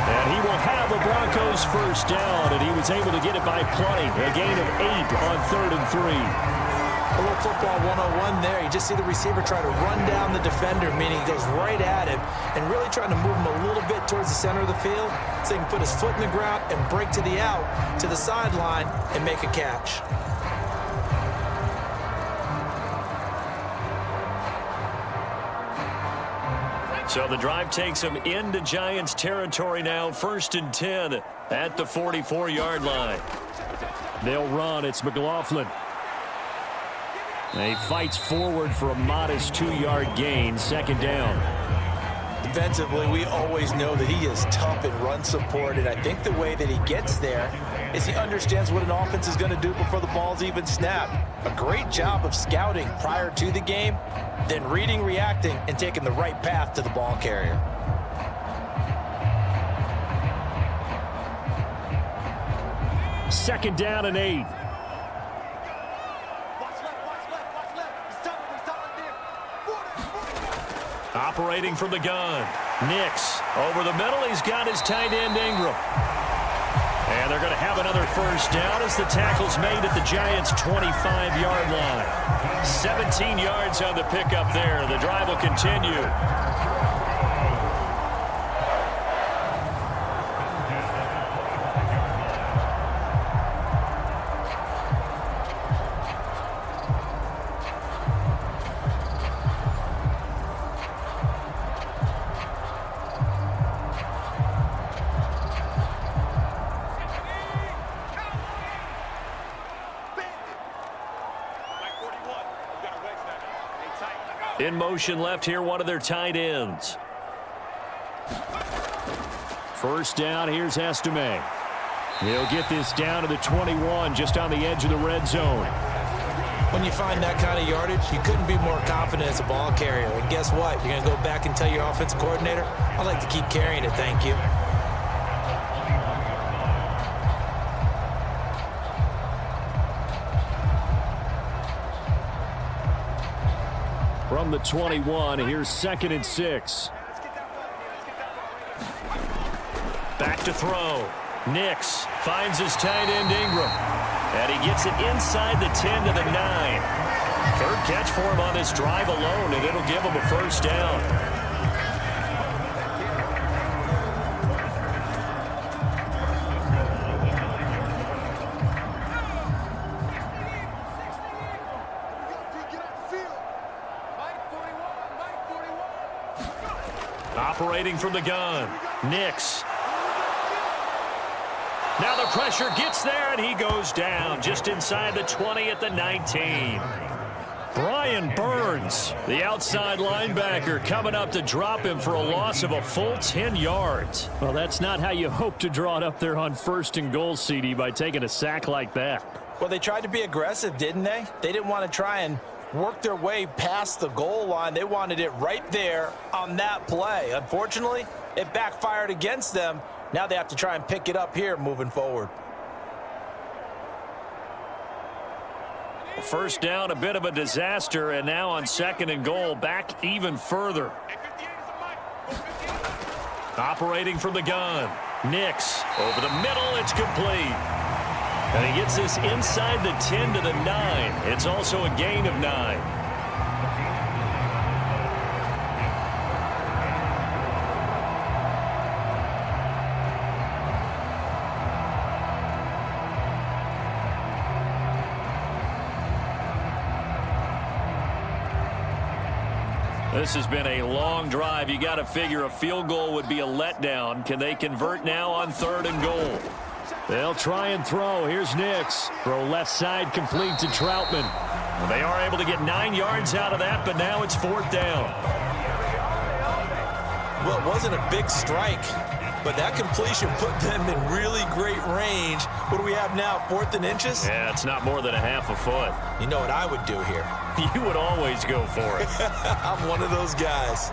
And he will have a Broncos first down, and he was able to get it by plenty. A gain of 8 on 3rd and 3. A little football 101 there. You just see the receiver try to run down the defender, meaning he goes right at him and really trying to move him a little bit towards the center of the field so he can put his foot in the ground and break to the out, to the sideline, and make a catch. So the drive takes him into Giants territory now. 1st and 10 at the 44-yard line. They'll run. It's McLaughlin. He fights forward for a modest 2-yard gain. 2nd down. Defensively, we always know that he is tough in run support, and I think the way that he gets there is he understands what an offense is going to do before the ball's even snapped. A great job of scouting prior to the game, then reading, reacting, and taking the right path to the ball carrier. Second down and 8. Operating from the gun. Nix over the middle. He's got his tight end Ingram. And they're going to have another first down as the tackle's made at the Giants' 25-yard line. 17 yards on the pickup there. The drive will continue. In motion left here, one of their tight ends. First down, here's Estime. He'll get this down to the 21, just on the edge of the red zone. When you find that kind of yardage, you couldn't be more confident as a ball carrier. And guess what? You're going to go back and tell your offensive coordinator, I'd like to keep carrying it, thank you. From the 21, here's 2nd and 6. Back to throw. Nix finds his tight end Ingram. And he gets it inside the 10 to the 9. Third catch for him on this drive alone, and it'll give him a first down. Operating from the gun, Nix. Now the pressure gets there, and he goes down just inside the 20 at the 19. Brian Burns, the outside linebacker, coming up to drop him for a loss of a full 10 yards. Well, that's not how you hope to draw it up there on 1st and goal, CD, by taking a sack like that. Well, they tried to be aggressive, didn't they? They didn't want to try and work their way past the goal line. They wanted it right there on that play. Unfortunately, it backfired against them. Now they have to try and pick it up here moving forward. First down, a bit of a disaster, and now on 2nd and goal, back even further. Operating from the gun, Nix over the middle, it's complete. And he gets this inside the 10 to the 9. It's also a gain of 9. This has been a long drive. You got to figure a field goal would be a letdown. Can they convert now on 3rd and goal? They'll try and throw. Here's Nix. Throw left side complete to Troutman. Well, they are able to get 9 yards out of that, but now it's 4th down. Well, it wasn't a big strike, but that completion put them in really great range. What do we have now, 4th and inches? Yeah, it's not more than a half a foot. You know what I would do here? You would always go for it. I'm one of those guys.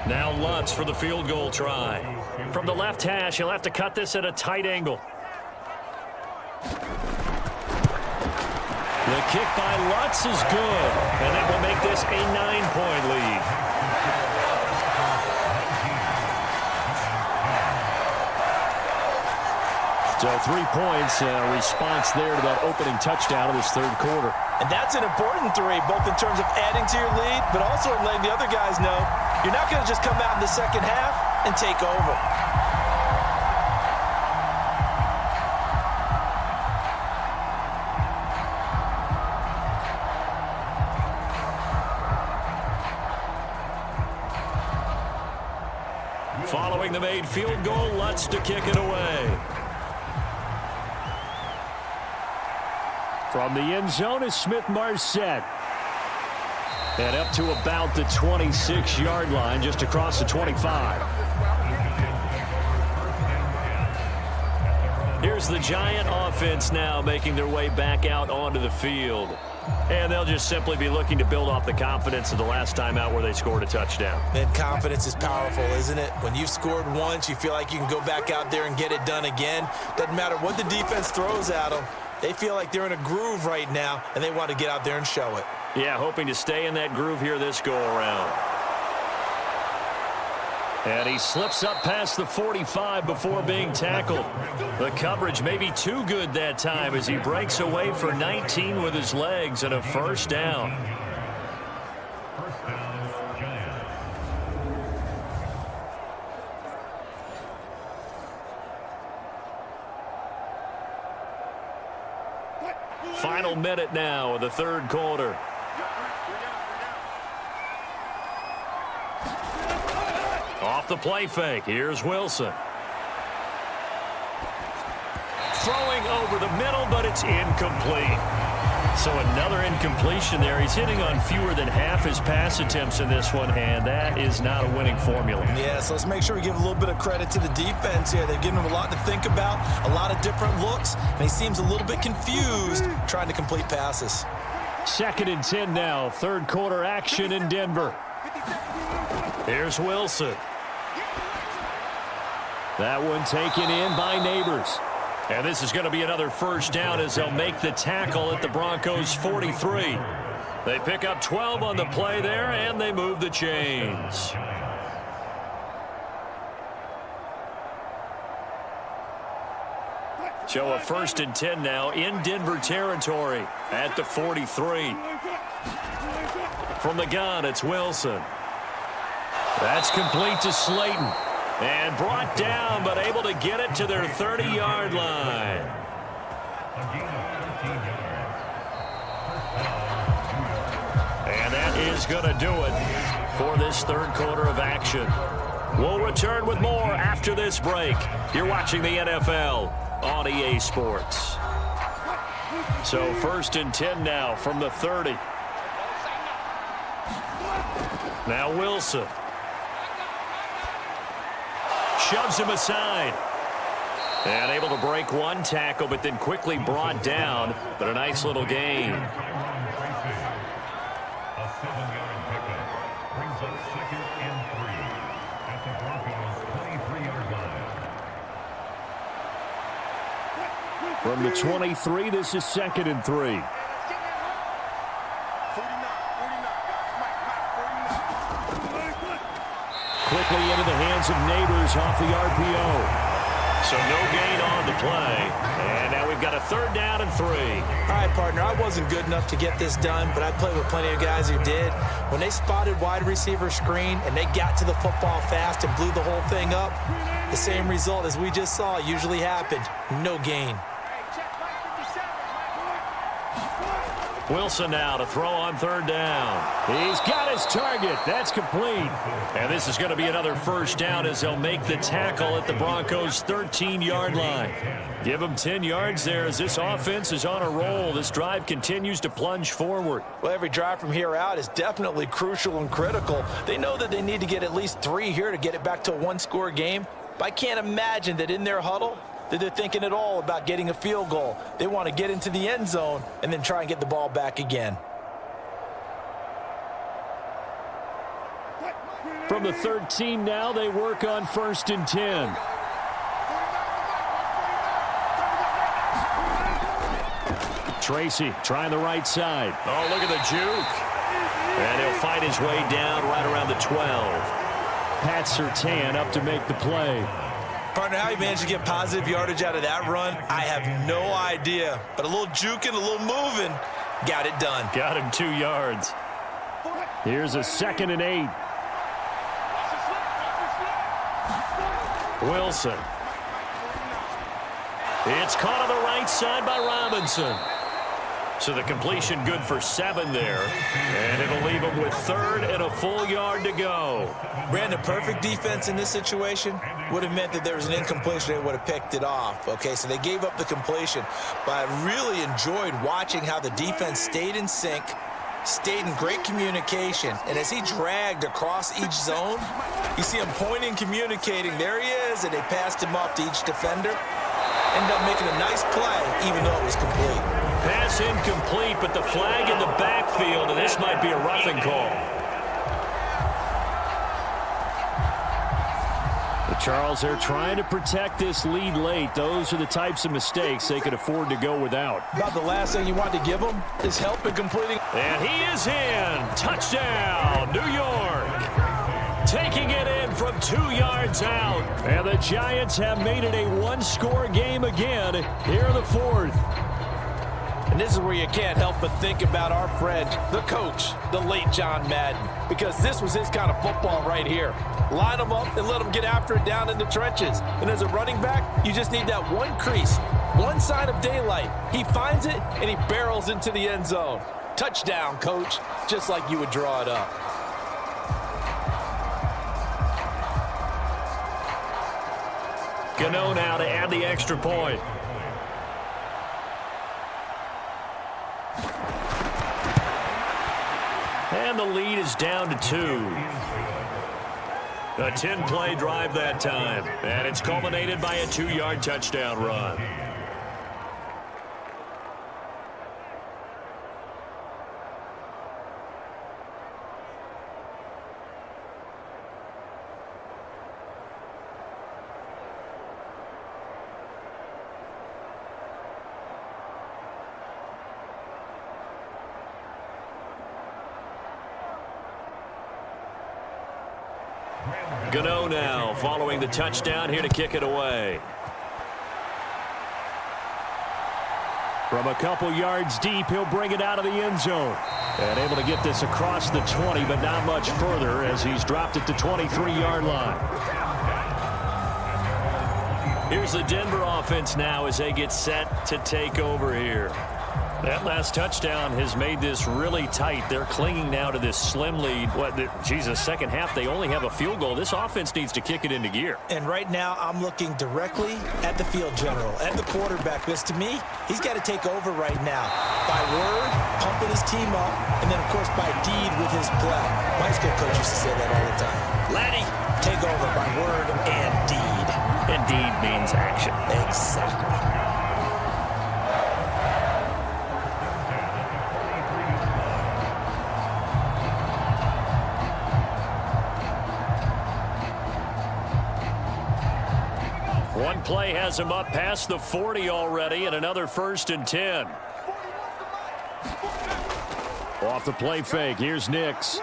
Now Lutz for the field goal try. From the left hash, he'll have to cut this at a tight angle. The kick by Lutz is good, and that will make this a 9-point lead. So 3 points, response there to that opening touchdown of this 3rd quarter. And that's an important 3, both in terms of adding to your lead, but also in letting the other guys know you're not going to just come out in the 2nd half and take over. Following the made field goal, Lutz to kick it away. From the end zone is Smith-Marset. And up to about the 26-yard line, just across the 25. Here's the Giant offense now making their way back out onto the field. And they'll just simply be looking to build off the confidence of the last time out where they scored a touchdown. And confidence is powerful, isn't it? When you've scored once, you feel like you can go back out there and get it done again. Doesn't matter what the defense throws at them. They feel like they're in a groove right now, and they want to get out there and show it. Yeah, hoping to stay in that groove here this go-around. And he slips up past the 45 before being tackled. The coverage may be too good that time as he breaks away for 19 with his legs and a first down. First down, Giants. Final minute now of the 3rd quarter. Off the play fake, here's Wilson. Throwing over the middle, but it's incomplete. So another incompletion there. He's hitting on fewer than half his pass attempts in this one, and that is not a winning formula. Yeah, so let's make sure we give a little bit of credit to the defense here. They've given him a lot to think about, a lot of different looks, and he seems a little bit confused trying to complete passes. 2nd and 10 now, 3rd quarter action in Denver. Here's Wilson. That one taken in by Neighbors. And this is going to be another first down as they'll make the tackle at the Broncos 43. They pick up 12 on the play there, and they move the chains. So a 1st and 10 now in Denver territory at the 43. From the gun, it's Wilson. That's complete to Slayton. And brought down, but able to get it to their 30-yard line. And that is going to do it for this third quarter of action. We'll return with more after this break. You're watching the NFL on EA Sports. So 1st and 10 now from the 30. Now Wilson. Shoves him aside. And able to break one tackle, but then quickly brought down. But a nice little gain. A 7-yard pickup brings up 2nd and 3 at the Broncos 23-yard line. From the 23, this is 2nd and 3. Quickly into the hands of Neighbors off the RPO. So no gain on the play. And now we've got a 3rd down and 3. All right, partner, I wasn't good enough to get this done, but I played with plenty of guys who did. When they spotted wide receiver screen and they got to the football fast and blew the whole thing up, the same result as we just saw usually happened. No gain. Wilson now to throw on 3rd down. He's got his target. That's complete. And this is going to be another first down as they'll make the tackle at the Broncos' 13-yard line. Give them 10 yards there as this offense is on a roll. This drive continues to plunge forward. Well, every drive from here out is definitely crucial and critical. They know that they need to get at least 3 here to get it back to a one-score game. But I can't imagine that in their huddle that they're thinking at all about getting a field goal. They want to get into the end zone and then try and get the ball back again. From the 13 now, they work on 1st and 10. Tracy trying the right side. Oh, look at the juke. And he'll fight his way down right around the 12. Pat Surtain up to make the play. Partner, how he managed to get positive yardage out of that run, I have no idea. But a little juking, a little moving, got it done. Got him 2 yards. Here's a 2nd and 8. Wilson. It's caught on the right side by Robinson. So the completion good for 7 there. And it'll leave him with 3rd and a full yard to go. Brandon, perfect defense in this situation would have meant that there was an incompletion. They would have picked it off. Okay, so they gave up the completion. But I really enjoyed watching how the defense stayed in sync, stayed in great communication. And as he dragged across each zone, you see him pointing, communicating. There he is, and they passed him off to each defender. Ended up making a nice play, even though it was complete. Pass incomplete, but the flag in the backfield, and this might be a roughing call. Charles, they're trying to protect this lead late. Those are the types of mistakes they could afford to go without. About the last thing you want to give them is help in completing. And he is in. Touchdown, New York. Taking it in from 2 yards out. And the Giants have made it a one-score game again here in the 4th. And this is where you can't help but think about our friend, the coach, the late John Madden, because this was his kind of football right here. Line them up and let them get after it down in the trenches. And as a running back, you just need that one crease, one sign of daylight. He finds it, and he barrels into the end zone. Touchdown, coach, just like you would draw it up. Gano now to add the extra point. And the lead is down to 2. A 10-play drive that time. And it's culminated by a 2-yard touchdown run. Gano now following the touchdown here to kick it away. From a couple yards deep, he'll bring it out of the end zone. And able to get this across the 20, but not much further as he's dropped it to 23-yard line. Here's the Denver offense now as they get set to take over here. That last touchdown has made this really tight. They're clinging now to this slim lead. Second half, they only have a field goal. This offense needs to kick it into gear. And right now, I'm looking directly at the field general, at the quarterback, because to me, he's got to take over right now. By word, pumping his team up, and then, of course, by deed with his play. My school coach used to say that all the time. Laddie, take over by word and deed. And deed means action. Exactly. One play has him up past the 40 already, and another 1st and 10. Off the play fake, here's Nix.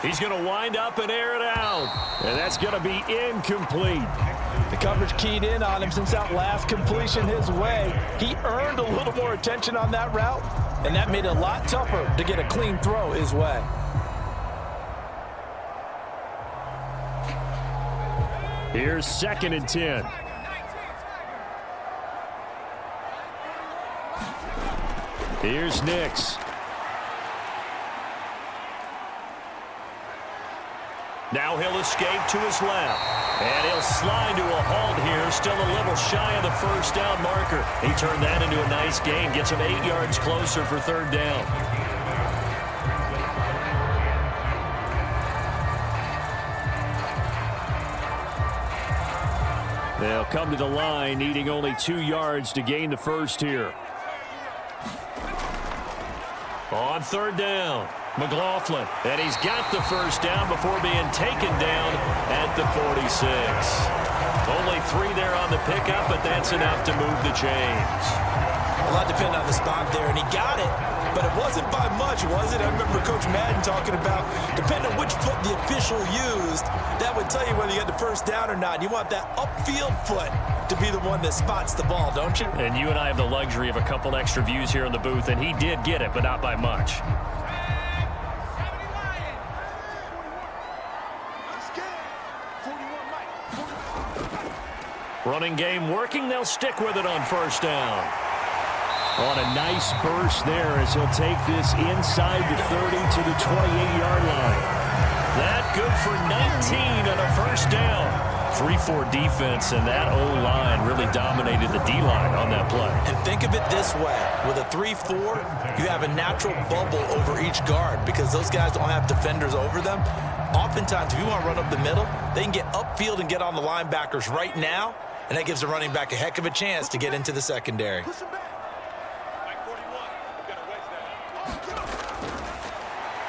He's going to wind up and air it out. And that's going to be incomplete. The coverage keyed in on him since that last completion his way. He earned a little more attention on that route, and that made it a lot tougher to get a clean throw his way. Here's 2nd and 10. Here's Nix. Now he'll escape to his left. And he'll slide to a halt here. Still a little shy of the 1st down marker. He turned that into a nice gain. Gets him 8 yards closer for 3rd down. They'll come to the line, needing only 2 yards to gain the 1st here. On 3rd down, McLaughlin. And he's got the 1st down before being taken down at the 46. Only 3 there on the pickup, but that's enough to move the chains. A lot depended on the spot there, and he got it, but it wasn't by much, was it? I remember Coach Madden talking about, depending on which foot the official used, that would tell you whether you had the 1st down or not. You want that upfield foot to be the one that spots the ball, don't you? And you and I have the luxury of a couple extra views here in the booth, and he did get it, but not by much. Running game working. They'll stick with it on 1st down. On a nice burst there as he'll take this inside the 30 to the 28-yard line. That good for 19 on a 1st down. 3-4 defense, and that O-line really dominated the D-line on that play. And think of it this way. With a 3-4, you have a natural bubble over each guard because those guys don't have defenders over them. Oftentimes, if you want to run up the middle, they can get upfield and get on the linebackers right now, and that gives the running back a heck of a chance to get into the secondary.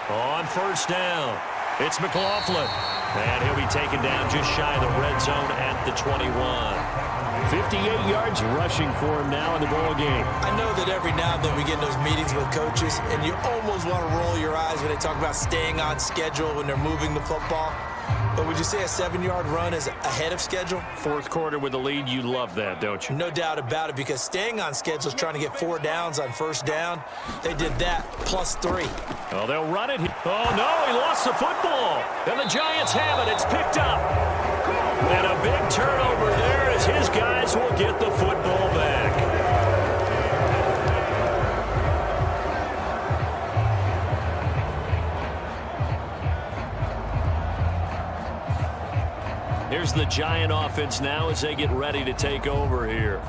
On 1st down, it's McLaughlin. And he'll be taken down just shy of the red zone at the 21. 58 yards rushing for him now in the ball game. I know that every now and then we get in those meetings with coaches, and you almost want to roll your eyes when they talk about staying on schedule when they're moving the football. But would you say a 7-yard run is ahead of schedule? 4th quarter with the lead, you love that, don't you? No doubt about it, because staying on schedule is trying to get 4 downs on 1st down. They did that plus 3. Oh, they'll run it. Oh, no, he lost the football. And the Giants have it. It's picked up. And a big turnover there as his guys will get the football back. Here's the Giant offense now as they get ready to take over here.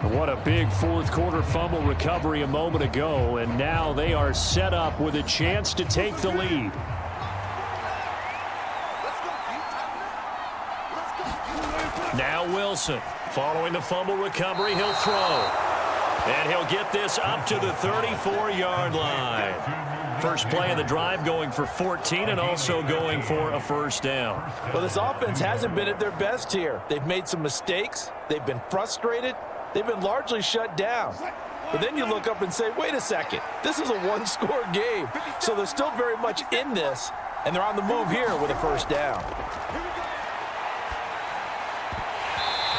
What a big 4th quarter fumble recovery a moment ago, and now they are set up with a chance to take the lead. Now Wilson, following the fumble recovery, he'll throw. And he'll get this up to the 34-yard line. First play of the drive going for 14 and also going for a 1st down. Well, this offense hasn't been at their best here. They've made some mistakes. They've been frustrated. They've been largely shut down. But then you look up and say, wait a second, this is a 1-score game. So they're still very much in this. And they're on the move here with a first down.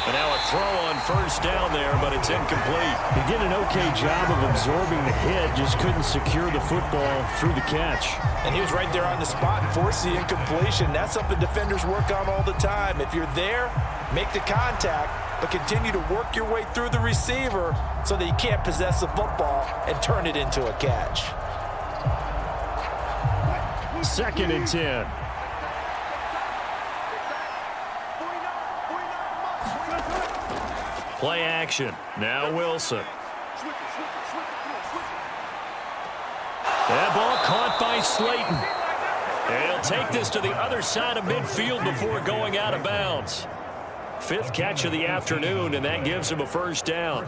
And now a throw on first down there, but it's incomplete. He did an okay job of absorbing the hit, just couldn't secure the football through the catch. And he was right there on the spot and forced the incompletion. That's something defenders work on all the time. If you're there, make the contact, but continue to work your way through the receiver so that you can't possess the football and turn it into a catch. 2nd and 10. Play action. Now Wilson. That ball caught by Slayton. And he'll take this to the other side of midfield before going out of bounds. 5th catch of the afternoon, and that gives him a first down.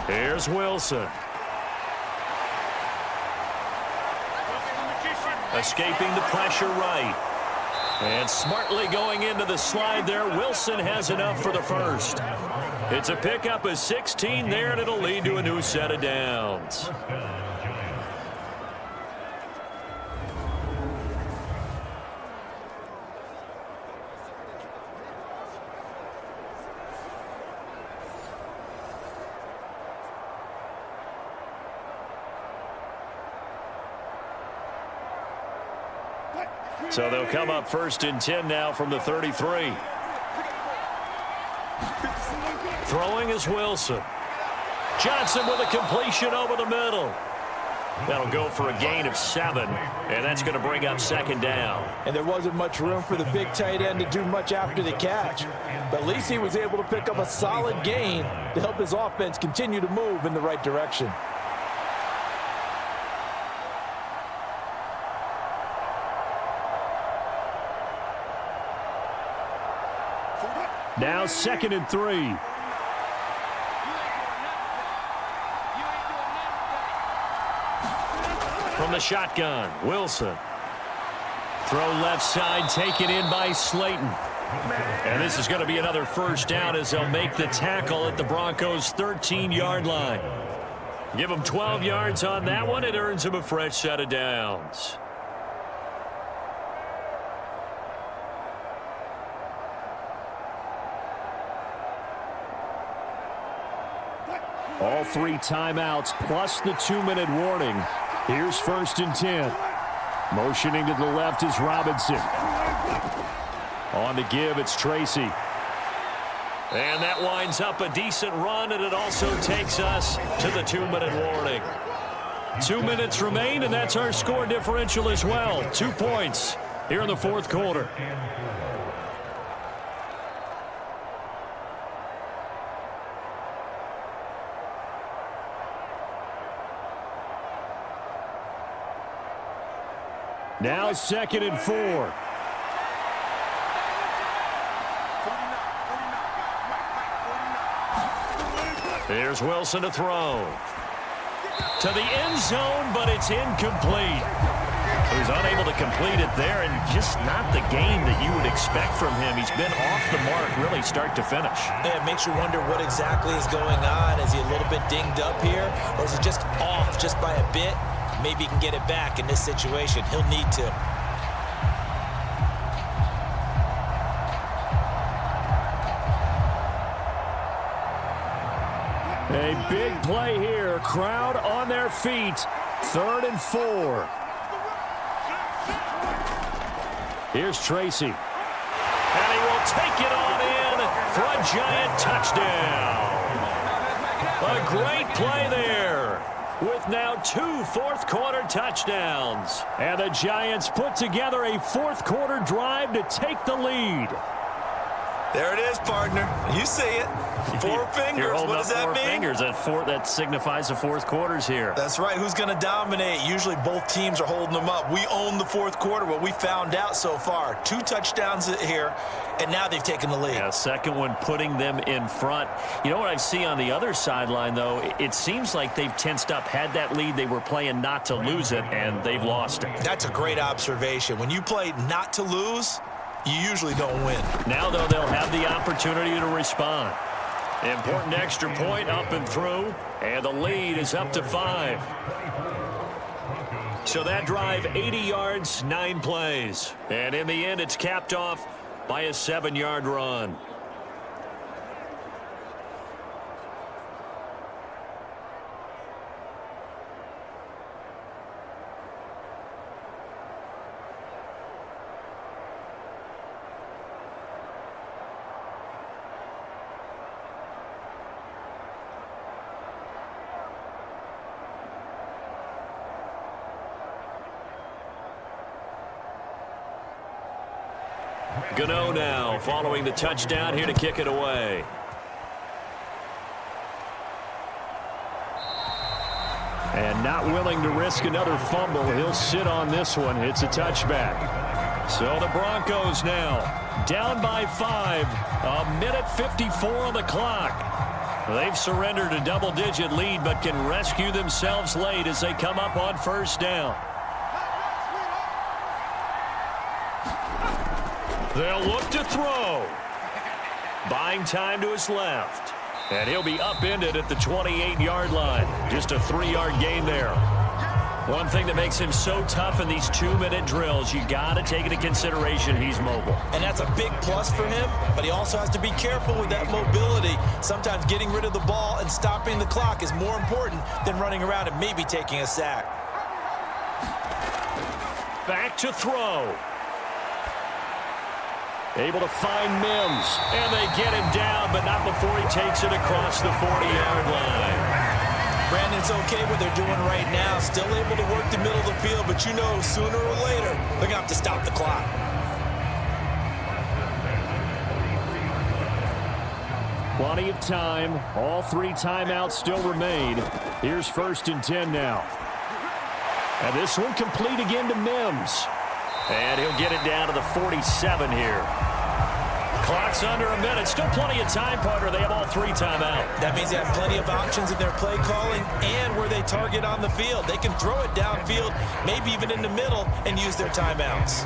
Here's Wilson. Escaping the pressure right. And smartly going into the slide there. Wilson has enough for the first. It's a pickup of 16 there, and it'll lead to a new set of downs. So they'll come up 1st and 10 now from the 33. Throwing is Wilson. Johnson with a completion over the middle. That'll go for a gain of 7, and that's going to bring up 2nd down. And there wasn't much room for the big tight end to do much after the catch. But at least he was able to pick up a solid gain to help his offense continue to move in the right direction. Now 2nd and 3. From the shotgun, Wilson. Throw left side, taken in by Slayton. And this is going to be another first down as they'll make the tackle at the Broncos' 13-yard line. Give them 12 yards on that one. It earns them a fresh set of downs. All 3 timeouts plus the 2-minute warning. Here's 1st and 10. Motioning to the left is Robinson. On the give, it's Tracy. And that winds up a decent run, and it also takes us to the 2-minute warning. 2 minutes remain, and that's our score differential as well. 2 points here in the 4th quarter. Now 2nd and 4. Here's Wilson to throw. To the end zone, but it's incomplete. He was unable to complete it there, and just not the game that you would expect from him. He's been off the mark really start to finish. Yeah, it makes you wonder what exactly is going on. Is he a little bit dinged up here, or is he just off just by a bit? Maybe he can get it back in this situation. He'll need to. A big play here. Crowd on their feet. 3rd and 4. Here's Tracy. And he will take it on in for a Giant touchdown. A great play there, with now 2 fourth-quarter touchdowns. And the Giants put together a 4th-quarter drive to take the lead. There it is, partner. You see it. 4 fingers. You're holding What up does that 4 mean? fingers. That signifies the fourth quarter's here. That's right. Who's going to dominate? Usually both teams are holding them up. We own the fourth quarter, what we found out so far. 2 touchdowns here, and now they've taken the lead. Yeah, second one putting them in front. You know what I see on the other sideline, though? It seems like they've tensed up, had that lead. They were playing not to lose it, and they've lost it. That's a great observation. When you play not to lose, you usually don't win. Now, though, they'll have the opportunity to respond. Important extra point up and through, and the lead is up to 5. So that drive, 80 yards, 9 plays. And in the end, it's capped off by a 7-yard run. Gano now following the touchdown here to kick it away. And not willing to risk another fumble. He'll sit on this one. It's a touchback. So the Broncos now down by 5. 1:54 on the clock. They've surrendered a double-digit lead but can rescue themselves late as they come up on first down. They'll look to throw. Buying time to his left. And he'll be upended at the 28-yard line. Just a 3-yard gain there. One thing that makes him so tough in these 2-minute drills, you got to take into consideration he's mobile. And that's a big plus for him, but he also has to be careful with that mobility. Sometimes getting rid of the ball and stopping the clock is more important than running around and maybe taking a sack. Back to throw. Able to find Mims, and they get him down, but not before he takes it across the 40-yard line. Brandon's okay what they're doing right now. Still able to work the middle of the field, but you know sooner or later they're going to have to stop the clock. Plenty of time. All 3 timeouts still remain. Here's 1st and 10 now. And this one complete again to Mims. And he'll get it down to the 47 here. Clock's under a minute. Still plenty of time, partner. They have all 3 timeout. That means they have plenty of options in their play calling and where they target on the field. They can throw it downfield, maybe even in the middle, and use their timeouts.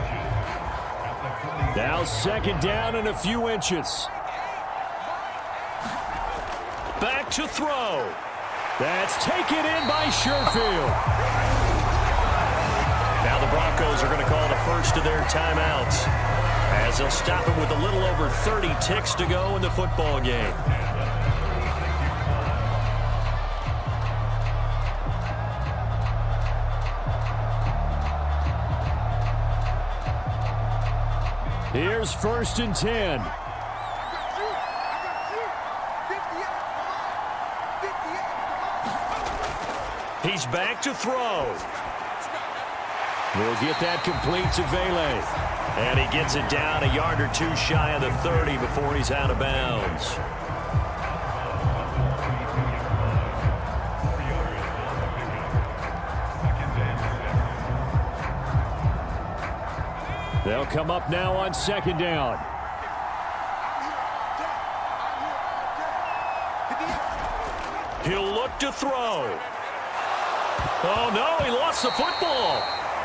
Now 2nd down and a few inches. Back to throw. That's taken in by Sherfield. Now the Broncos are going to call the first of their timeouts as they'll stop it with a little over 30 ticks to go in the football game. Here's 1st and 10. He's back to throw. We'll get that complete to Vele. And he gets it down a yard or 2 shy of the 30 before he's out of bounds. They'll come up now on 2nd down. He'll look to throw. Oh, no, he lost the football.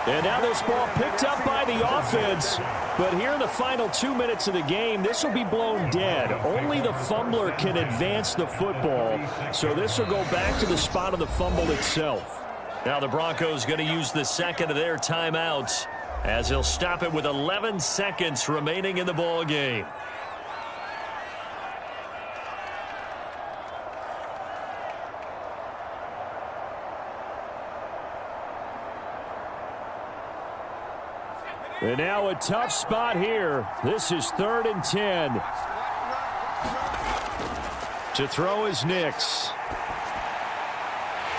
And now this ball picked up by the offense. But here in the final 2 minutes of the game, this will be blown dead. Only the fumbler can advance the football. So this will go back to the spot of the fumble itself. Now the Broncos going to use the 2nd of their timeouts as they'll stop it with 11 seconds remaining in the ball game. And now a tough spot here. This is 3rd and 10. To throw is Nix.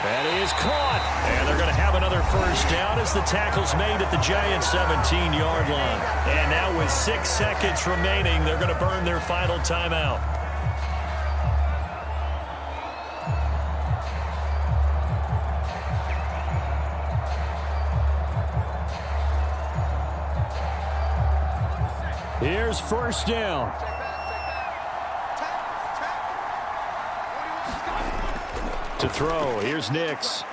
That is caught. And they're going to have another first down as the tackle's made at the Giants' 17-yard line. And now with 6 seconds remaining, they're going to burn their final timeout. Here's first down. To throw, here's Nix.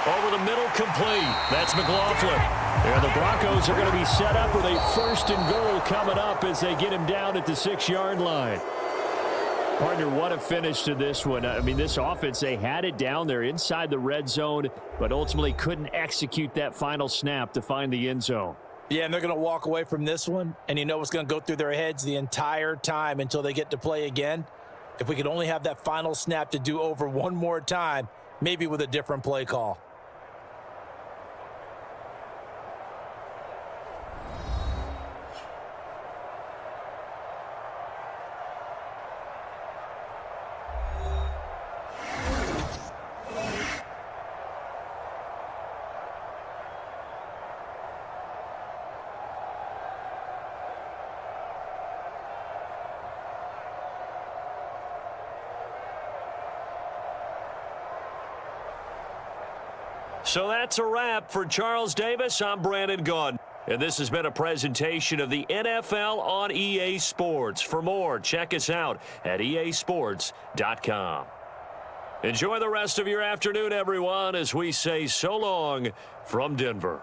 Over the middle, complete. That's McLaughlin. And the Broncos are going to be set up with a 1st and goal coming up as they get him down at the 6-yard line. Partner, what a finish to this one. I mean, this offense, they had it down there inside the red zone, but ultimately couldn't execute that final snap to find the end zone. Yeah, and they're going to walk away from this one, and you know what's going to go through their heads the entire time until they get to play again. If we could only have that final snap to do over one more time, maybe with a different play call. So that's a wrap for Charles Davis. I'm Brandon Gaudin. And this has been a presentation of the NFL on EA Sports. For more, check us out at easports.com. Enjoy the rest of your afternoon, everyone, as we say so long from Denver.